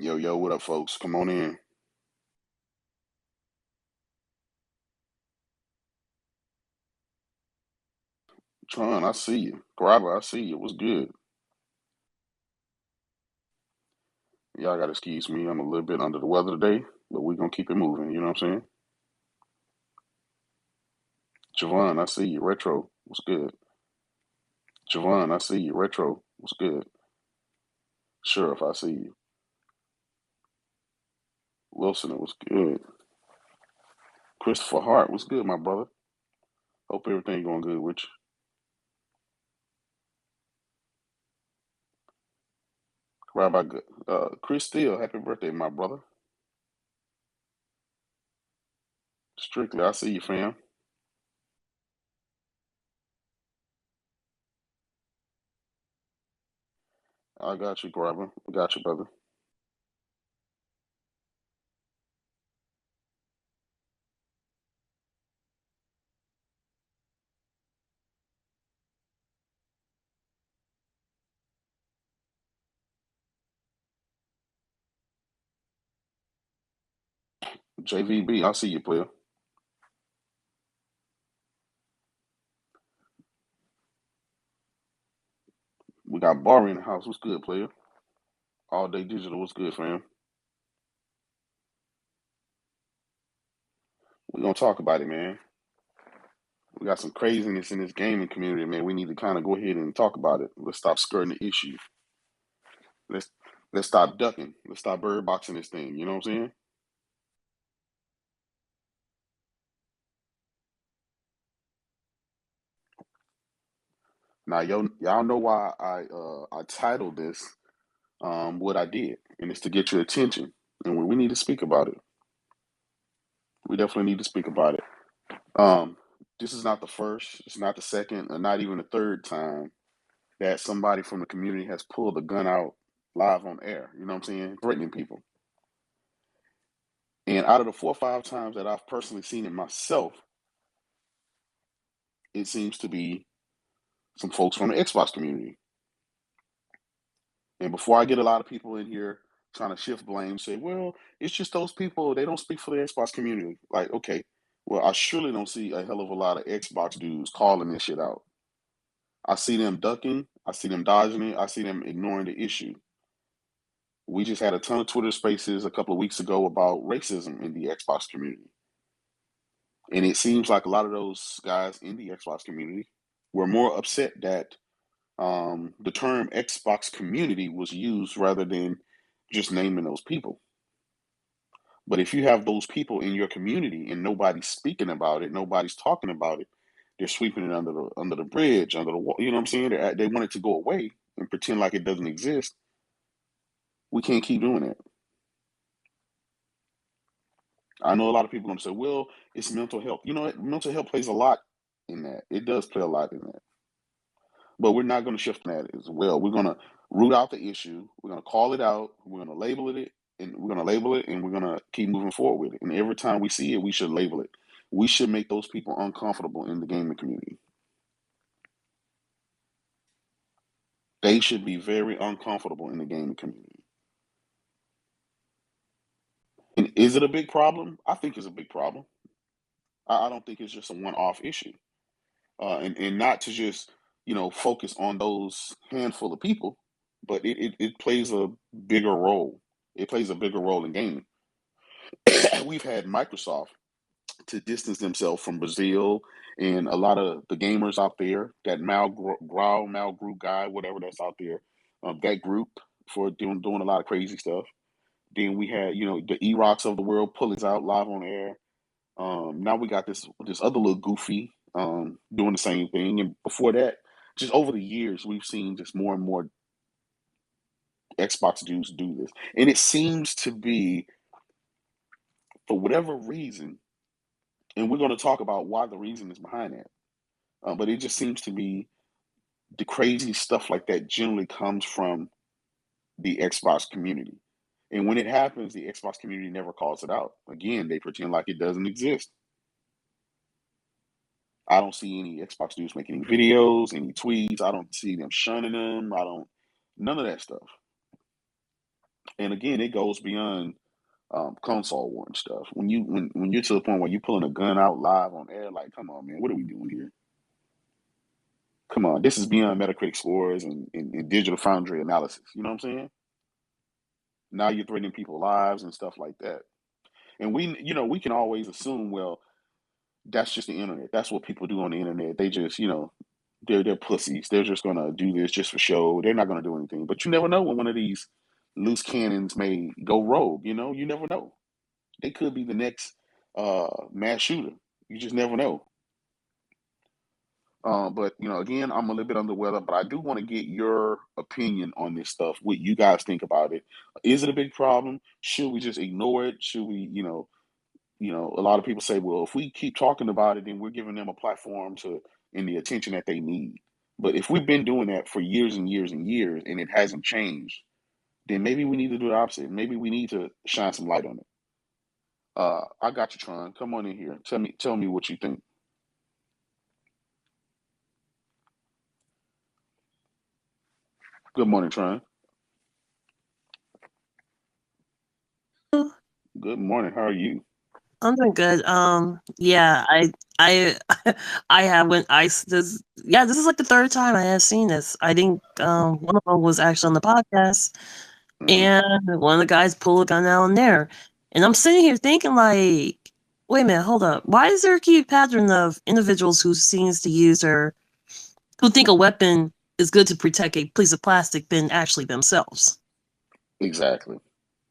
Yo, yo, what up, folks? Come on in. Tron, I see you. Grabber, I see you. What's good? Y'all gotta excuse me. I'm a little bit under the weather today, but we're gonna keep it moving. You know what I'm saying? Javon, I see you. Retro, what's good? Javon, I see you. Retro, what's good? Sheriff, I see you. Wilson, what's good? Christopher Hart, what's good, my brother? Hope everything going good with you. Rabbi, Chris Steele, happy birthday, my brother. Strictly, I see you, fam. I got you, Grabber. I got you, brother. JVB, I see you, player. We got Barry in the house. What's good, player? All day digital. What's good, fam? We're gonna talk about it, man. We got some craziness in this gaming community, man. We need to kind of go ahead and talk about it. Let's stop skirting the issue. Let's let's stop ducking. Let's stop bird boxing this thing. You know what I'm saying? Now, y'all know why I titled this what I did, and it's to get your attention, and we need to speak about it. We definitely need to speak about it. Um, this is not the first, it's not the second, or not even the third time that somebody from the community has pulled a gun out live on air. You know what I'm saying? Threatening people. And out of the 4 or 5 times that I've personally seen it myself, it seems to be some folks from the Xbox community. And before I get a lot of people in here trying to shift blame, say, well, it's just those people, they don't speak for the Xbox community. Like, okay, well, I surely don't see a hell of a lot of Xbox dudes calling this shit out. I see them ducking, I see them dodging it, I see them ignoring the issue. We just had a ton of Twitter spaces a couple of weeks ago about racism in the Xbox community. And it seems like a lot of those guys in the Xbox community were more upset that the term Xbox community was used rather than just naming those people. But if you have those people in your community and nobody's speaking about it, nobody's talking about it, they're sweeping it under the bridge, under the wall. You know what I'm saying? They want it to go away and pretend like it doesn't exist. We can't keep doing that. I know a lot of people are going to say, well, it's mental health. You know what? Mental health plays a lot in that. It does play a lot in that. But we're not going to shift that as well. We're going to root out the issue. We're going to call it out. We're going to label it, and we're going to label it, and we're going to keep moving forward with it. And every time we see it, we should label it. We should make those people uncomfortable in the gaming community. They should be very uncomfortable in the gaming community. And is it a big problem? I think it's a big problem. I don't think it's just a one-off issue. And not to just focus on those handful of people, but it plays a bigger role. It plays a bigger role in gaming. We've had Microsoft to distance themselves from Brazil and a lot of the gamers out there. That Malgrew guy, whatever that's out there, that group for doing a lot of crazy stuff. Then we had the Erox of the world pull us out live on air. Now we got this other little goofy doing the same thing, and before that, just over the years, we've seen just more and more Xbox dudes do this, and it seems to be for whatever reason, and we're going to talk about why the reason is behind that. But it just seems to be the crazy stuff like that generally comes from the Xbox community, and when it happens, the Xbox community never calls it out. Again, they pretend like it doesn't exist. I don't see any Xbox dudes making any videos, any tweets. I don't see them shunning them. I don't, none of that stuff. And again, it goes beyond console war and stuff. When you're to the point where you're pulling a gun out live on air, like, come on, man, what are we doing here? Come on, this is beyond Metacritic scores and digital foundry analysis. You know what I'm saying? Now you're threatening people's lives and stuff like that. And we can always assume, well, that's just the internet. That's what people do on the internet. They just, they're pussies. They're just gonna do this just for show. They're not gonna do anything. But you never know when one of these loose cannons may go rogue. You never know. They could be the next mass shooter. You just never know. But again, I'm a little bit under the weather, but I do want to get your opinion on this stuff. What you guys think about it? Is it a big problem? Should we just ignore it? Should we, a lot of people say, well, if we keep talking about it, then we're giving them a platform and the attention that they need. But if we've been doing that for years and years and years and it hasn't changed, then maybe we need to do the opposite. Maybe we need to shine some light on it. I got you, Tron. Come on in here. Tell me what you think. Good morning, Tron. Good morning. How are you? I'm doing good. Yeah, I, I have when this is like the third time I have seen this. I think one of them was actually on the podcast, Hmm. and one of the guys pulled a gun out in there, and I'm sitting here thinking like, wait a minute, hold up, why is there a key pattern of individuals who seems to use or who think a weapon is good to protect a piece of plastic than actually themselves? Exactly.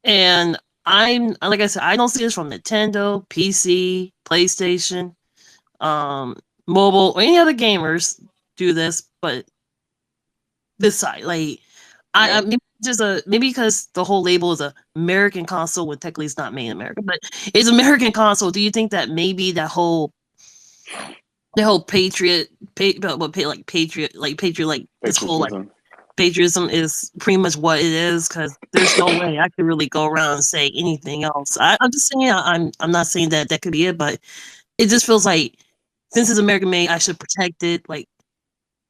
And I'm like I said, I don't see this from Nintendo, PC, PlayStation, mobile, or any other gamers do this, but this side, like I Yep. maybe just maybe because the whole label is a American console when technically it's not made in America, but it's American console. Do you think that maybe the whole patriot, like this whole like Patriotism. patriotism is pretty much what it is because there's no way I could really go around and say anything else. I'm just saying I'm not saying that that could be it, but it just feels like since it's American made, I should protect it. Like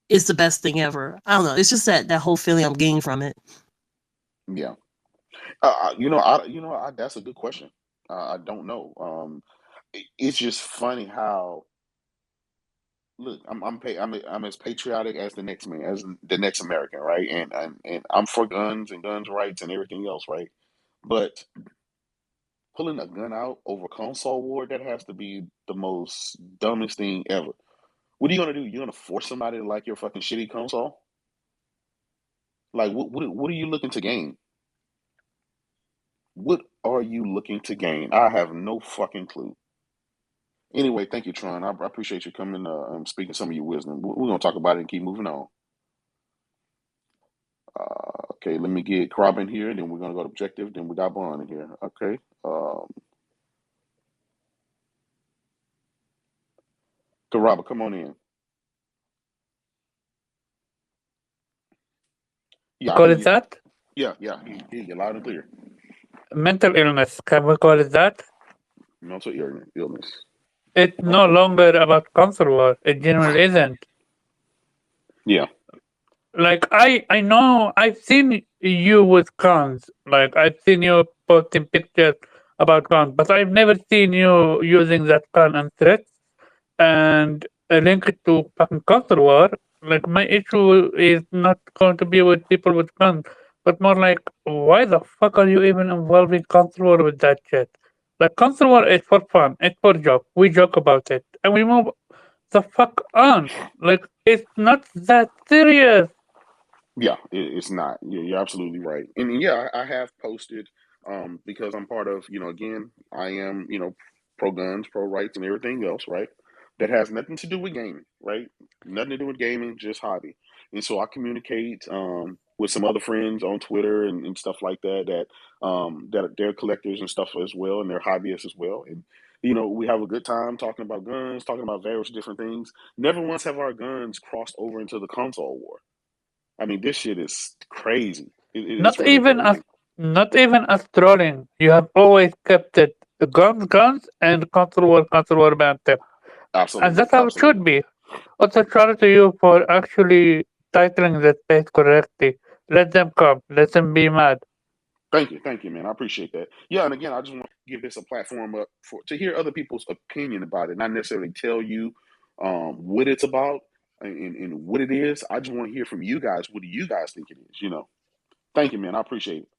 it's the best thing ever. I don't know. It's just that whole feeling I'm getting from it. Yeah. That's a good question. I don't know. It's just funny how look. I'm as patriotic as the next man, as the next American, right? And I'm for guns and guns rights and everything else, right? But pulling a gun out over console war, that has to be the most dumbest thing ever. What are you gonna do? You're gonna force somebody to like your fucking shitty console? Like, what are you looking to gain? What are you looking to gain? I have no fucking clue. Anyway, thank you, Tron. I appreciate you coming, speaking some of your wisdom. We're gonna talk about it and keep moving on. Okay, let me get Rob in here, then we're gonna go to objective, then we got Bond in here. Okay. Robert, come on in. Yeah, I Call hear it you. that? Yeah, yeah, I hear you loud and clear. Mental illness, can we call it that? Mental illness. It's no longer about cancer war. It genuinely isn't. Yeah. Like I know I've seen you with guns. Like I've seen you posting pictures about guns, but I've never seen you using that gun and threats and link it to fucking cancer war. Like my issue is not going to be with people with guns, but more like why the fuck are you even involving cancer war with that shit? Like cancer war is for fun, it's for joke. We joke about it and we move the fuck on. Like it's not that serious. Yeah, it's not. You're absolutely right. And yeah, I have posted because I'm part of, again, I am, pro guns, pro rights, and everything else, right? That has nothing to do with gaming, right? Nothing to do with gaming, just hobby. And so I communicate with some other friends on Twitter and stuff like that that they're collectors and stuff as well, and they're hobbyists as well. And we have a good time talking about guns, talking about various different things. Never once have our guns crossed over into the console war. I mean, this shit is crazy. It's Not even ridiculous. as not even as trolling. You have always kept it guns and control war banter. And Absolutely, that's how it should absolutely. be. Also shout out to you for actually titling the space correctly. Let them come. Let them be mad. Thank you, man. I appreciate that. Yeah, and again, I just want to give this a platform up to hear other people's opinion about it, not necessarily tell you what it's about and what it is. I just want to hear from you guys. What do you guys think it is? Thank you, man. I appreciate it.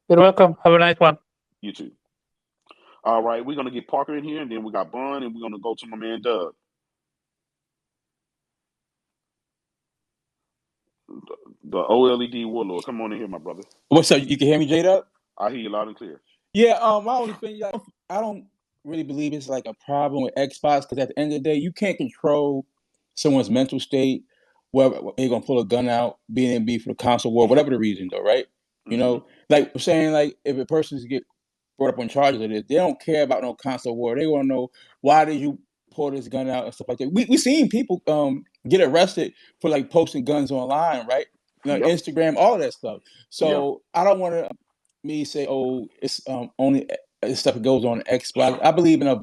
You're welcome. Have a nice one. You too. All right, we're gonna get Parker in here, and then we got Bun, and we're gonna go to my man Doug. The OLED Warlord. Come on in here, my brother. What's up? You can hear me, Jaydub? I hear you loud and clear. Yeah. My only thing, like, I don't really believe it's like a problem with Xbox because at the end of the day, you can't control someone's mental state, whether they're gonna pull a gun out, being in beef for the console war, whatever the reason, though, right? You know, like I'm saying, like if a person's get brought up on charges of this, they don't care about no console war. They want to know why did you pull this gun out and stuff like that. We seen people get arrested for like posting guns online, right? Yep. Instagram, all of that stuff. So Yeah. I don't want to me say, oh, it's only stuff that goes on Xbox. I believe in a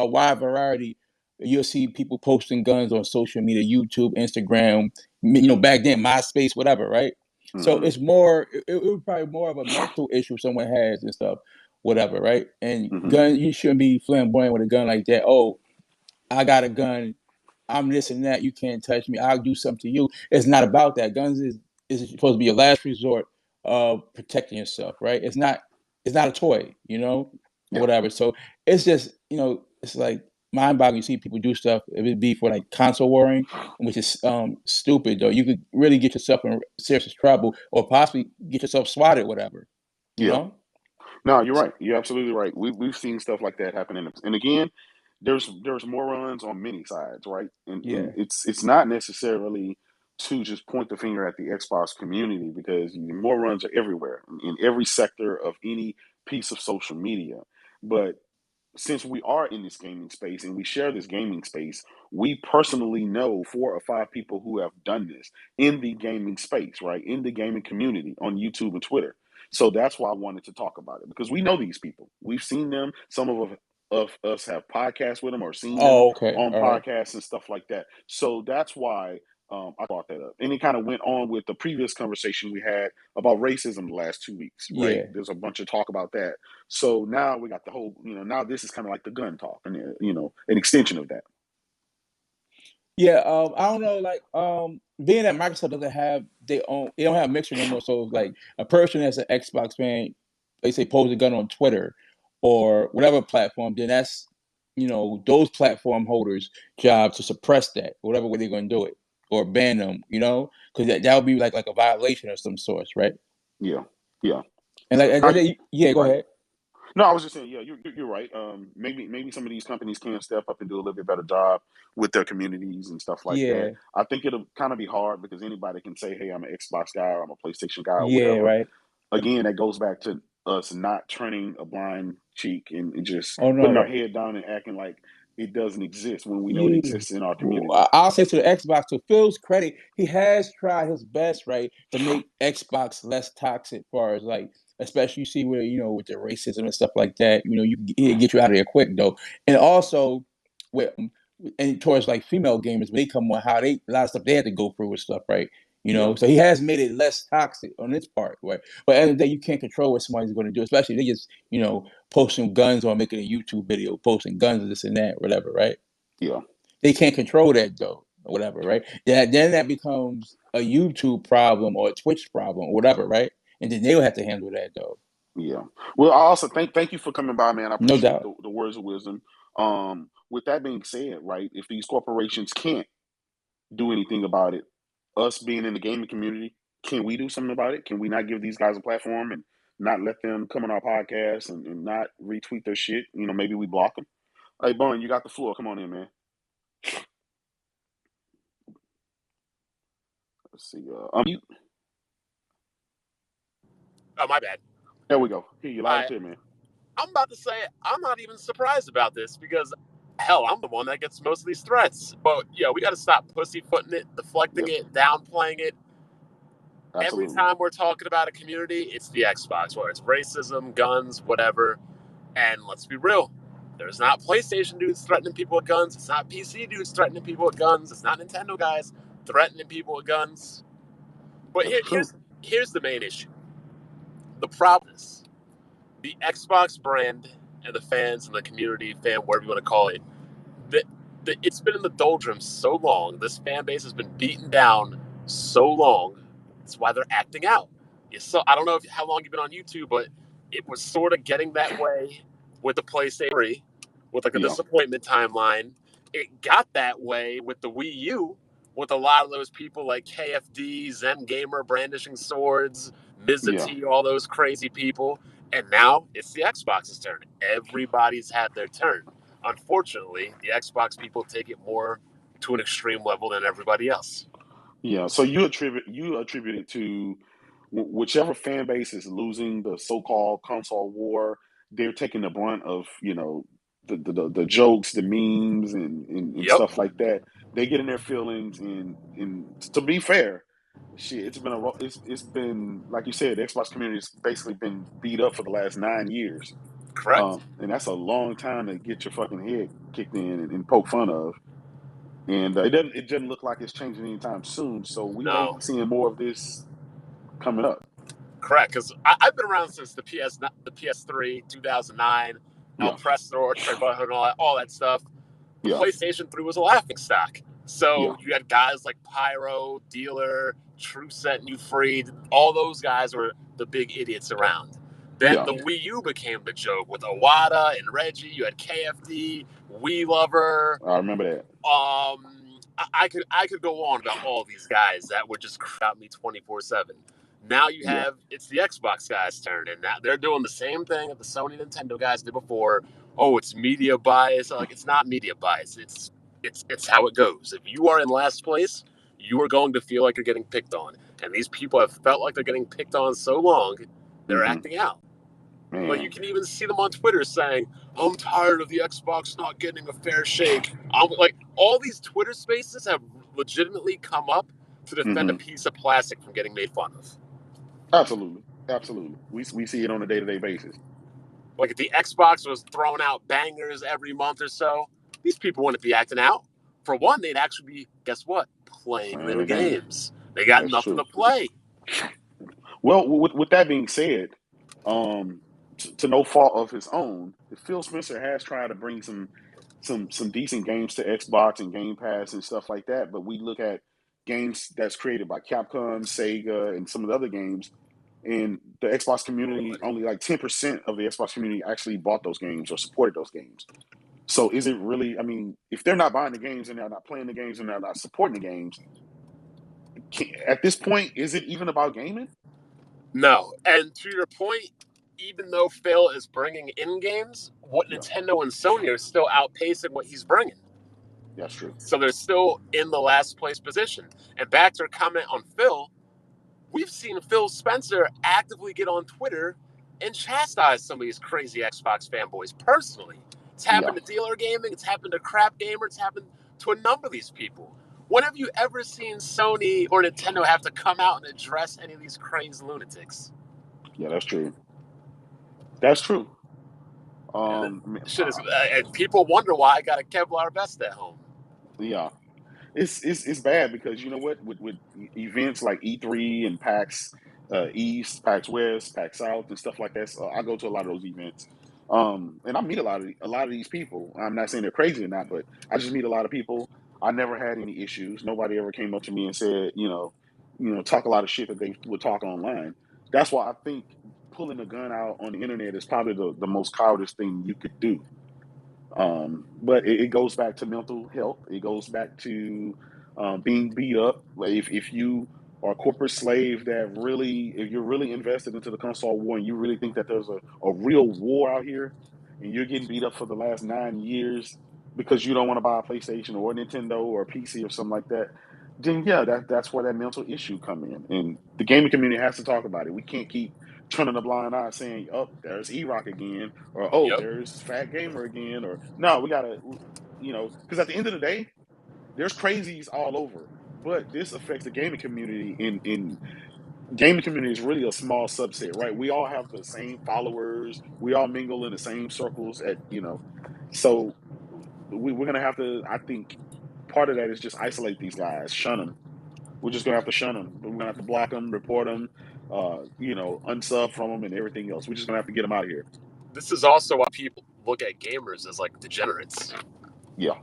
wide variety. You'll see people posting guns on social media, YouTube, Instagram. Back then, MySpace, whatever, right? So it's more. It was probably more of a mental issue someone has and stuff, whatever, right? And gun, you shouldn't be flamboyant with a gun like that. Oh, I got a gun. I'm this and that. You can't touch me. I'll do something to you. It's not about that. Guns is supposed to be a last resort of protecting yourself, right? It's not a toy, whatever. So it's just, it's like mind-boggling. You see people do stuff. It would be for like console warring, which is stupid though. You could really get yourself in serious trouble or possibly get yourself swatted, whatever. You know? No, you're right. You're absolutely right. We've seen stuff like that happen and again, there's more runs on many sides, right? And it's not necessarily to just point the finger at the Xbox community because more runs are everywhere in every sector of any piece of social media. But since we are in this gaming space and we share this gaming space, we personally know 4 or 5 people who have done this in the gaming space, right? In the gaming community on YouTube and Twitter. So that's why I wanted to talk about it because we know these people. We've seen them. Some of us have podcasts with them or seen them on podcasts and stuff like that. So that's why I brought that up. And it kind of went on with the previous conversation we had about racism the last 2 weeks, right? Yeah. There's a bunch of talk about that. So now we got the whole, now this is kind of like the gun talk and, an extension of that. Yeah, I don't know, like being that Microsoft doesn't have they don't have Mixer no more. So like a person that's an Xbox fan, they say pose a gun on Twitter or whatever platform, then that's those platform holders' job to suppress that, whatever way they're gonna do it, or ban them, because that would be like a violation of some sort, right? Yeah. And go ahead. No, I was just saying, yeah, you're right. Maybe some of these companies can step up and do a little bit better job with their communities and stuff like that. I think it'll kind of be hard because anybody can say, "Hey, I'm an Xbox guy or I'm a PlayStation guy or whatever." Right. Again, that goes back to us not turning a blind cheek and just putting our head down and acting like it doesn't exist when we know it exists in our community. I'll say to the Xbox, to Phil's credit, he has tried his best, right, to make Xbox less toxic as far as like, especially you see where, with the racism and stuff like that, he'll get you out of there quick though. And also and towards like female gamers, when they come on, a lot of stuff they had to go through with stuff, right? So he has made it less toxic on its part, right? But at the end of the day, you can't control what somebody's going to do, especially they just, posting guns or making a YouTube video, posting guns, this and that, whatever, right? Yeah. They can't control that though, or whatever, right? Then that becomes a YouTube problem or a Twitch problem or whatever, right? And then they'll have to handle that though. Yeah. Well, I also thank you for coming by, man. I appreciate No doubt. the words of wisdom. With that being said, right, if these corporations can't do anything about it, us being in the gaming community, can we do something about it? Can we not give these guys a platform and not let them come on our podcast and not retweet their shit? Maybe we block them. Hey, Bun, you got the floor. Come on in, man. Let's see. Unmute. Oh, my bad. There we go. Hear you loud and clear, man. I'm about to say I'm not even surprised about this because, hell, I'm the one that gets most of these threats. But, we got to stop pussyfooting it, deflecting it, downplaying it. Absolutely. Every time we're talking about a community, it's the Xbox, whether it's racism, guns, whatever. And let's be real. There's not PlayStation dudes threatening people with guns. It's not PC dudes threatening people with guns. It's not Nintendo guys threatening people with guns. But here's the main issue. The problem is the Xbox brand and the fans and the community, fan, whatever you want to call it, it's been in the doldrums so long. This fan base has been beaten down so long. That's why they're acting out. I don't know how long you've been on YouTube, but it was sort of getting that way with the PlayStation 3, with like the disappointment timeline. It got that way with the Wii U, with a lot of those people like KFD, Zen Gamer brandishing swords, Mizza all those crazy people. And now it's the Xbox's turn. Everybody's had their turn. Unfortunately, the Xbox people take it more to an extreme level than everybody else. Yeah, so you attribute it to whichever fan base is losing the so-called console war. They're taking the brunt of the jokes, the memes, and stuff like that. They get in their feelings, and to be fair, shit, it's been like you said, the Xbox community has basically been beat up for the last 9 years. Correct. And that's a long time to get your fucking head kicked in and poke fun of. And it doesn't look like it's changing anytime soon. So we may be seeing more of this coming up. Correct, because I've been around since the PS3, 2009, El Presto, Trey Butthole, and all that stuff. The PlayStation 3 was a laughingstock. So you had guys like Pyro, Dealer, True Set, New Freed. All those guys were the big idiots around. Then the Wii U became the joke with Iwata and Reggie. You had KFD, Wii Lover. I remember that. I could go on about all these guys that would just crowd me 24/7. Now you have it's the Xbox guys' turn, and now they're doing the same thing that the Sony Nintendo guys did before. Oh, it's media bias. Like, it's not media bias. It's how it goes. If you are in last place, you are going to feel like you're getting picked on. And these people have felt like they're getting picked on so long, they're acting out. Man. Like, you can even see them on Twitter saying, I'm tired of the Xbox not getting a fair shake. Like, all these Twitter spaces have legitimately come up to defend a piece of plastic from getting made fun of. Absolutely. We see it on a day-to-day basis. Like, if the Xbox was throwing out bangers every month or so, these people wouldn't be acting out. For one, they'd actually be, guess what? Playing their games. They got nothing to play. Well, with that being said, to no fault of his own, Phil Spencer has tried to bring some decent games to Xbox and Game Pass and stuff like that. But we look at games that's created by Capcom, Sega, and some of the other games, and the Xbox community, only like 10% of the Xbox community actually bought those games or supported those games. So is it really, I mean, if they're not buying the games and they're not playing the games and they're not supporting the games, at this point, is it even about gaming? No. And to your point, even though Phil is bringing in games, what Nintendo and Sony are still outpacing what he's bringing. That's true. So they're still in the last place position. And back to our comment on Phil, we've seen Phil Spencer actively get on Twitter and chastise some of these crazy Xbox fanboys personally. It's happened to Dealer Gaming. It's happened to Crap Gamer. It's happened to a number of these people. When have you ever seen Sony or Nintendo have to come out and address any of these crazy lunatics? Yeah, that's true. That's true. And people wonder why I got a Kevlar vest at home. Yeah. It's bad because you know what, with events like E3 and PAX East, PAX West, PAX South, and stuff like that. So I go to a lot of those events, and I meet a lot of these people. I'm not saying they're crazy or not, but I just meet a lot of people. I never had any issues. Nobody ever came up to me and said, talk a lot of shit that they would talk online. That's why I think pulling a gun out on the internet is probably the most cowardice thing you could do. But it goes back to mental health. It goes back to being beat up. Like if you are a corporate slave if you're really invested into the console war and you really think that there's a real war out here and you're getting beat up for the last 9 years because you don't want to buy a PlayStation or a Nintendo or a PC or something like that, then that's where that mental issue come in. And the gaming community has to talk about it. We can't keep turning a blind eye saying, oh, there's E-Rock again, or oh, there's Fat Gamer again, or no, we gotta, because at the end of the day, there's crazies all over, but this affects the gaming community. In gaming community is really a small subset, right? We all have the same followers, we all mingle in the same circles so we're gonna have to. I think part of that is just isolate these guys, shun them. We're just gonna have to shun them. We're gonna have to block them, report them, unsub from them and everything else. We're just gonna have to get them out of here. This is also why people look at gamers as like degenerates. Yeah.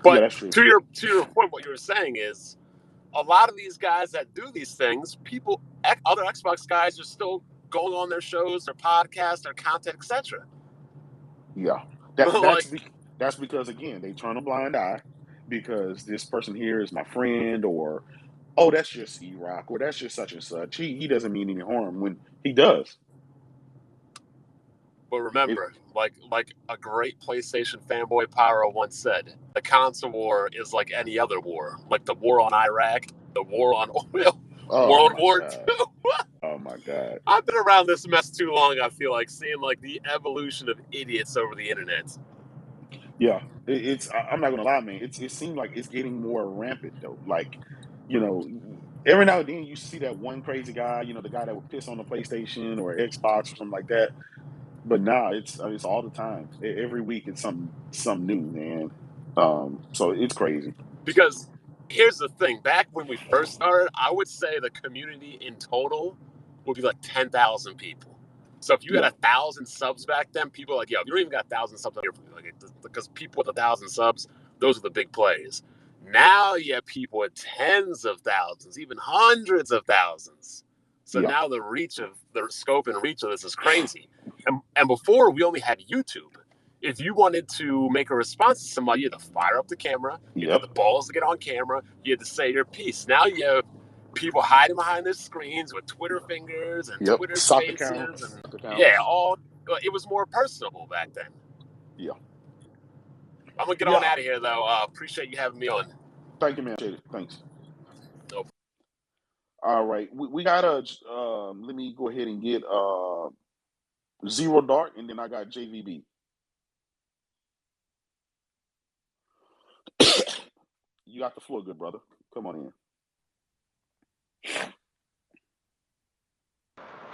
But Yeah, that's true. to your point, what you were saying is a lot of these guys that do these things, other Xbox guys are still going on their shows, their podcasts, their content, etc. Yeah, that's because again they turn a blind eye because this person here is my friend, or oh, that's just E-Rock, or that's just such and such. He doesn't mean any harm when he does. But remember, like a great PlayStation fanboy Pyro once said, the console war is like any other war, like the war on Iraq, the war on oil, World War II. Oh my God! I've been around this mess too long. I feel like seeing like the evolution of idiots over the internet. Yeah, I'm not gonna lie, man. It seems like it's getting more rampant though. Like, every now and then you see that one crazy guy, the guy that would piss on the PlayStation or Xbox or something like that. But now it's all the time. Every week it's something new, man. So it's crazy. Because here's the thing: back when we first started, I would say the community in total would be like 10,000 people. So if you had 1,000 subs back then, people are like, yo, if you don't even got 1,000 subs on here, because people with 1,000 subs, those are the big plays. Now you have people with tens of thousands, even hundreds of thousands. So now the scope and reach of this is crazy. And before, we only had YouTube. If you wanted to make a response to somebody, you had to fire up the camera. You had the balls to get on camera. You had to say your piece. Now you have people hiding behind their screens with Twitter fingers and Twitter spaces. It was more personable back then. Yeah. I'm going to get on out of here, though. Appreciate you having me on. Thank you, man. Thanks. Nope. All right. We got let me go ahead and get Zero Dark, and then I got JVB. You got the floor, good brother. Come on in.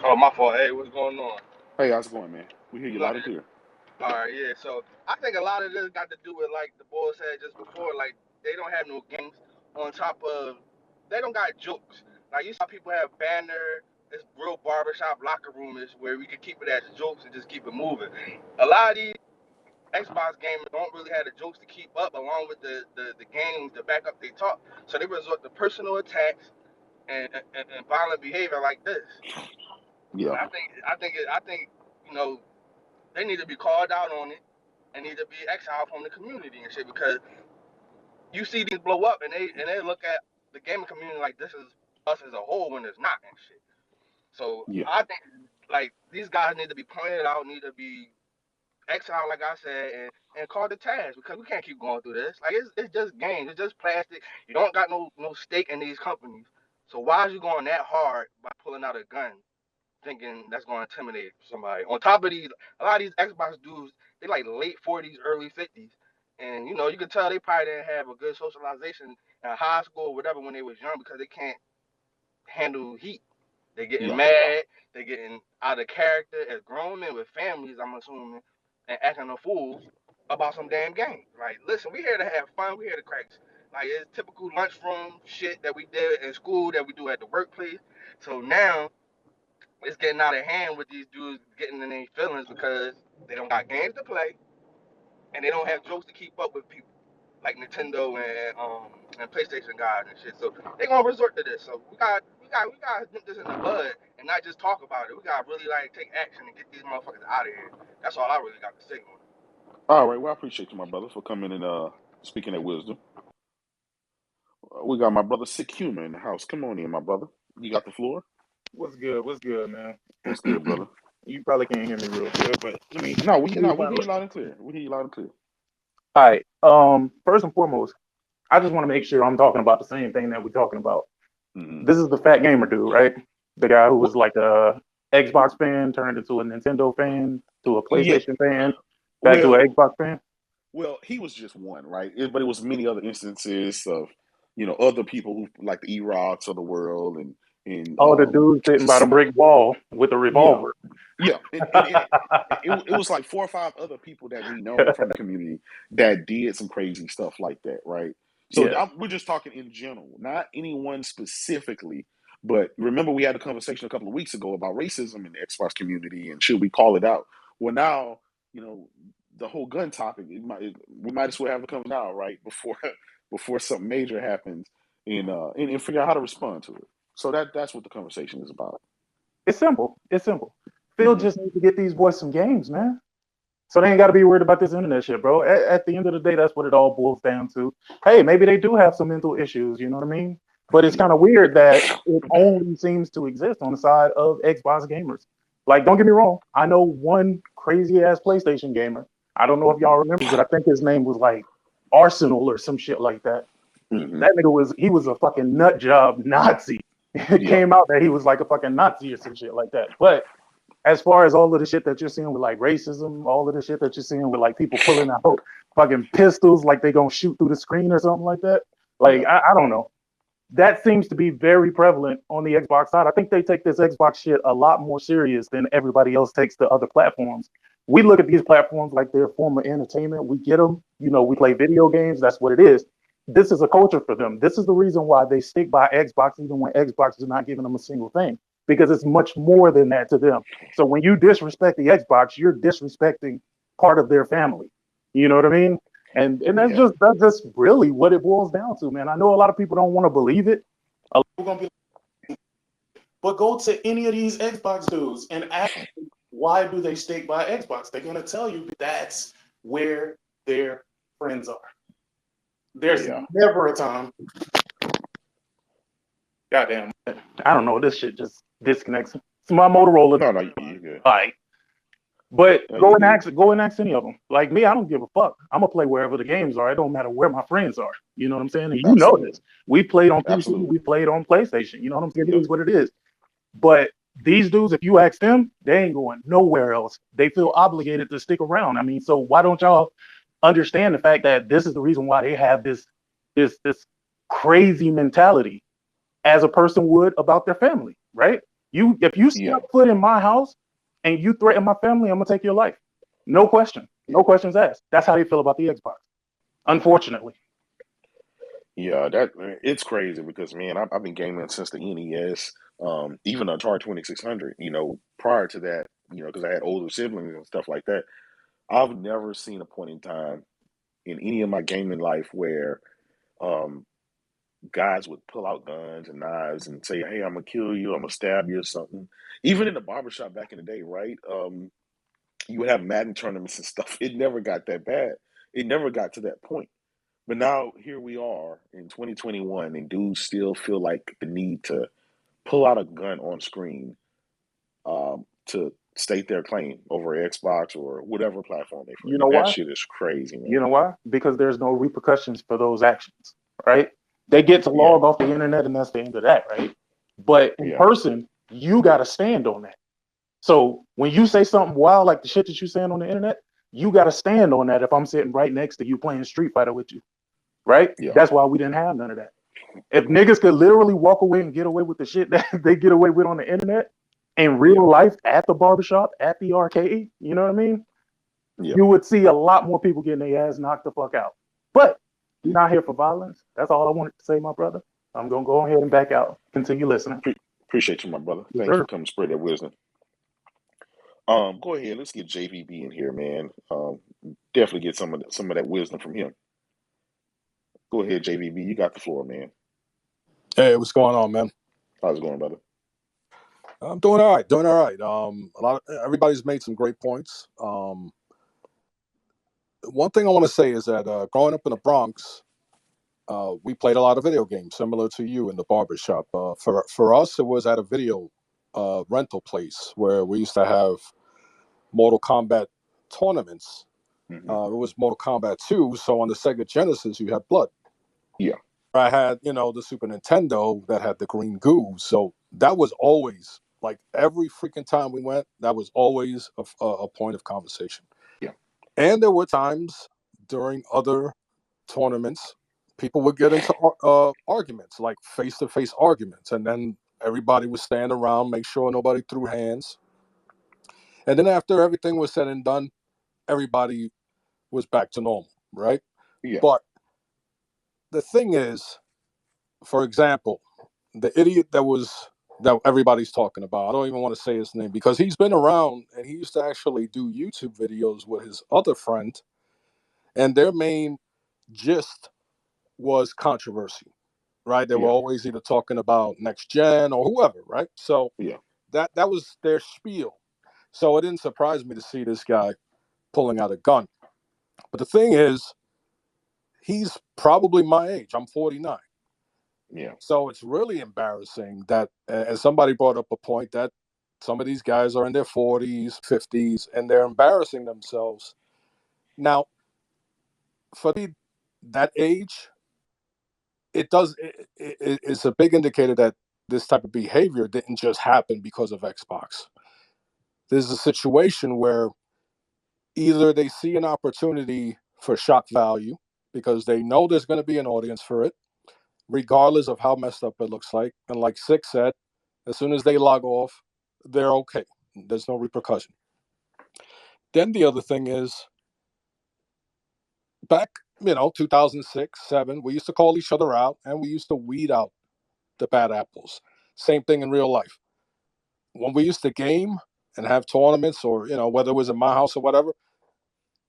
Oh, my fault. Hey, what's going on? Hey, how's it going, man? We hear you loud and clear. All right, yeah. So I think a lot of this got to do with, like the boy said just before, like they don't have no games on top of, they don't got jokes. Like you saw people have banner, it's real barbershop locker room-ish where we could keep it as jokes and just keep it moving. A lot of these Xbox gamers don't really have the jokes to keep up along with the games to back up their talk. So they resort to personal attacks and violent behavior like this. Yeah. I think they need to be called out on it and need to be exiled from the community and shit, because you see these blow up and they look at the gaming community like this is us as a whole when it's not and shit. So I think like these guys need to be pointed out, need to be exiled, like I said, and called to task, because we can't keep going through this. Like it's just games, it's just plastic. You don't got no stake in these companies. So why is you going that hard by pulling out a gun, thinking that's going to intimidate somebody? On top of these, a lot of these Xbox dudes, they like late 40s, early 50s. And, you can tell they probably didn't have a good socialization in high school or whatever when they was young, because they can't handle heat. They're getting mad. They're getting out of character as grown men with families, I'm assuming, and acting a fool about some damn game. Like, listen, we here to have fun. We here to crack. Like, it's typical lunchroom shit that we did in school that we do at the workplace. So now it's getting out of hand with these dudes getting in their feelings because they don't got games to play and they don't have jokes to keep up with people like Nintendo and PlayStation guys and shit. So they gonna resort to this. So we got nip this in the bud and not just talk about it. We gotta really like take action and get these motherfuckers out of here. That's all I really got to say on it. All right. Well, I appreciate you, my brother, for coming and speaking that wisdom. We got my brother Sick Humor in the house. Come on in, my brother. You got the floor. What's good? What's good, man? What's good, brother? You probably can't hear me real good, but let me. We hear you loud and clear. We hear you loud and clear. All right. First and foremost, I just want to make sure I'm talking about the same thing that we're talking about. Mm-hmm. This is the fat gamer dude, right? The guy who was like a Xbox fan turned into a Nintendo fan to a PlayStation fan back to an Xbox fan. Well, he was just one, right? But it was many other instances of, other people who like the E-Rocks of the world and the dude sitting by the brick wall with a revolver. Yeah. It was like 4 or 5 other people that we know from the community that did some crazy stuff like that, right? So we're just talking in general, not anyone specifically, But remember, we had a conversation a couple of weeks ago about racism in the Xbox community and should we call it out? Well, now, you know, the whole gun topic, we might as well have it come now, right? Before something major happens and figure out how to respond to it. So that's what the conversation is about. It's simple. It's simple. Phil just needs to get these boys some games, man. So they ain't got to be worried about this internet shit, bro. At the end of the day, that's what it all boils down to. Hey, maybe they do have some mental issues, you know what I mean? But it's kind of weird that it only seems to exist on the side of Xbox gamers. Like, don't get me wrong. I know one crazy ass PlayStation gamer. I don't know if y'all remember, but I think his name was like Arsenal or some shit like that. That nigga he was a fucking nut job Nazi. It came out that he was like a fucking Nazi or some shit like that. But as far as all of the shit that you're seeing with like racism, all of the shit that you're seeing with like people pulling out fucking pistols like they gonna shoot through the screen or something like that. Like, I don't know. That seems to be very prevalent on the Xbox side. I think they take this Xbox shit a lot more serious than everybody else takes the other platforms. We look at these platforms like they're a form of entertainment. We get them. You know, we play video games. That's what it is. This is a culture for them. This is the reason why they stick by Xbox even when Xbox is not giving them a single thing, because it's much more than that to them. So when you disrespect the Xbox, you're disrespecting part of their family. You know what I mean? And that's just really what it boils down to, man. I know a lot of people don't want to believe it. A lot of people gonna be, but go to any of these Xbox dudes and ask them, why do they stick by Xbox? They're gonna tell you that's where their friends are. There's never a time. Goddamn, I don't know. This shit just disconnects. It's my Motorola. No, you good. All right. But go and ask any of them. Like me, I don't give a fuck. I'm gonna play wherever the games are. It don't matter where my friends are. You know what I'm saying? And you know this. We played on PC. We played on PlayStation. You know what I'm saying? It is what it is. But these dudes, if you ask them, they ain't going nowhere else. They feel obligated to stick around. I mean, so why don't y'all understand the fact that this is the reason why they have this crazy mentality as a person would about their family, right? If you step foot in my house and you threaten my family, I'm gonna take your life. No question. No questions asked. That's how they feel about the Xbox. Unfortunately. Yeah, it's crazy because man, I've been gaming since the NES, even the Atari 2600. You know, prior to that, you know, because I had older siblings and stuff like that. I've never seen a point in time in any of my gaming life where guys would pull out guns and knives and say, "Hey, I'm gonna kill you. I'm gonna stab you or something." Even in the barbershop back in the day, right? You would have Madden tournaments and stuff. It never got that bad. It never got to that point. But now here we are in 2021, and dudes still feel like the need to pull out a gun on screen to state their claim over Xbox or whatever platform they play. You know why? That shit is crazy, man. You know why? Because there's no repercussions for those actions, right? They get to log off the internet, and that's the end of that, right? But in person, you got to stand on that. So when you say something wild like the shit that you're saying on the internet, you got to stand on that if I'm sitting right next to you playing Street Fighter with you, right? That's why we didn't have none of that. If niggas could literally walk away and get away with the shit that they get away with on the internet, in real life, at the barbershop, at the arcade, you know what I mean? You would see a lot more people getting their ass knocked the fuck out. But you're not here for violence. That's all I wanted to say, my brother. I'm going to go ahead and back out. Continue listening. Appreciate you, my brother. Thanks for coming to spread that wisdom. Go ahead. Let's get JVB in here, man. Definitely get some of that wisdom from him. Go ahead, JVB. You got the floor, man. Hey, what's going on, man? How's it going, brother? I'm doing all right. Everybody's made some great points. One thing I want to say is that growing up in the Bronx, we played a lot of video games, similar to you in the barbershop. For us, it was at a video rental place where we used to have Mortal Kombat tournaments. It was Mortal Kombat 2, so on the Sega Genesis, you had blood. Yeah. I had, the Super Nintendo that had the green goo, so that was always, like, every freaking time we went, that was always a point of conversation. Yeah. And there were times during other tournaments, people would get into arguments, like face-to-face arguments, and then everybody would stand around, make sure nobody threw hands. And then after everything was said and done, everybody was back to normal, right? Yeah. But the thing is, for example, the idiot that everybody's talking about. I don't even want to say his name because he's been around and he used to actually do YouTube videos with his other friend, and their main gist was controversy, right? They were Yeah. always either talking about next gen or whoever, right? So Yeah. that was their spiel. So it didn't surprise me to see this guy pulling out a gun. But the thing is, he's probably my age. I'm 49. Yeah. So it's really embarrassing that, and somebody brought up a point that some of these guys are in their 40s, 50s, and they're embarrassing themselves. Now, for that age, it's a big indicator that this type of behavior didn't just happen because of Xbox. There's a situation where either they see an opportunity for shock value because they know there's going to be an audience for it, regardless of how messed up it looks like. And like Six said, as soon as they log off, they're okay. There's no repercussion. Then the other thing is, back, 2006, 7, we used to call each other out and we used to weed out the bad apples. Same thing in real life. When we used to game and have tournaments, or whether it was in my house or whatever,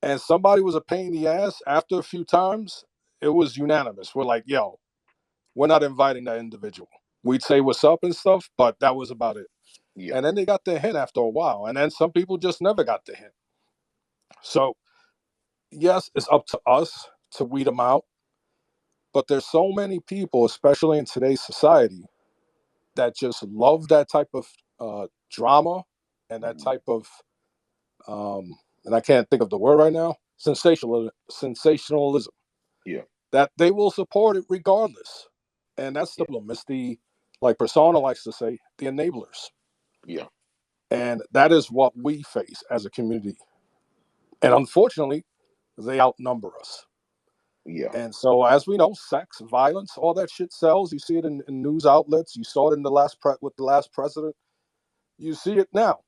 and somebody was a pain in the ass after a few times, it was unanimous. We're like, yo, we're not inviting that individual. We'd say what's up and stuff, but that was about it. Yeah. And then they got the hint after a while, and then some people just never got the hint. So yes, it's up to us to weed them out, but there's so many people, especially in today's society, that just love that type of drama and that type of and I can't think of the word right now, sensationalism, Yeah. that they will support it regardless. And that's the problem. It's like Persona likes to say, the enablers. Yeah. And that is what we face as a community. And unfortunately, they outnumber us. Yeah. And so, as we know, sex, violence, all that shit sells. You see it in news outlets. You saw it in with the last president. You see it now.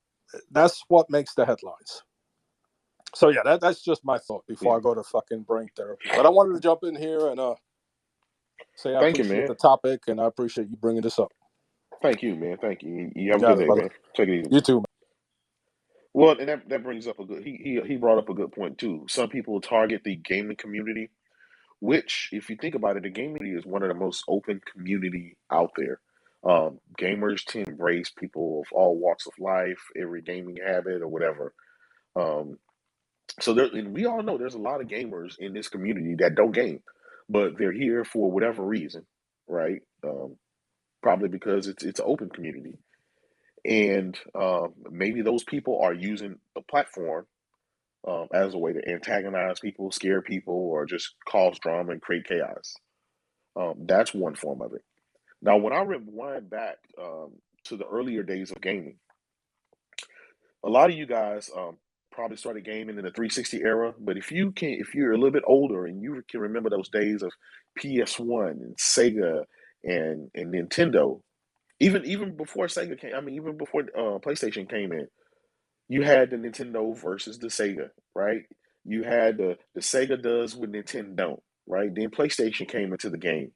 That's what makes the headlines. So yeah, that's just my thought before Yeah. I go to fucking brain therapy. But I wanted to jump in here and say I Thank you, appreciate man. the topic and I appreciate you bringing this up. Thank you, man. Thank you. You You have a got good it, day, brother. man. Take it easy, You man. too. Well, and that brings up a good. He brought up a good point too. Some people target the gaming community, which, if you think about it, the gaming community is one of the most open community out there. Gamers tend to embrace people of all walks of life, every gaming habit or whatever. Um, so there, and we all know there's a lot of gamers in this community that don't game, but they're here for whatever reason, right? Probably because it's an open community, and maybe those people are using the platform as a way to antagonize people, scare people, or just cause drama and create chaos. That's one form of it. Now, when I rewind back to the earlier days of gaming, a lot of you guys probably started gaming in the 360 era. But if you're a little bit older and you can remember those days of PS1 and Sega and Nintendo, even before Sega came, I mean, even before PlayStation came in, you had the Nintendo versus the Sega, right? You had the Sega does what Nintendo don't, right? Then PlayStation came into the game.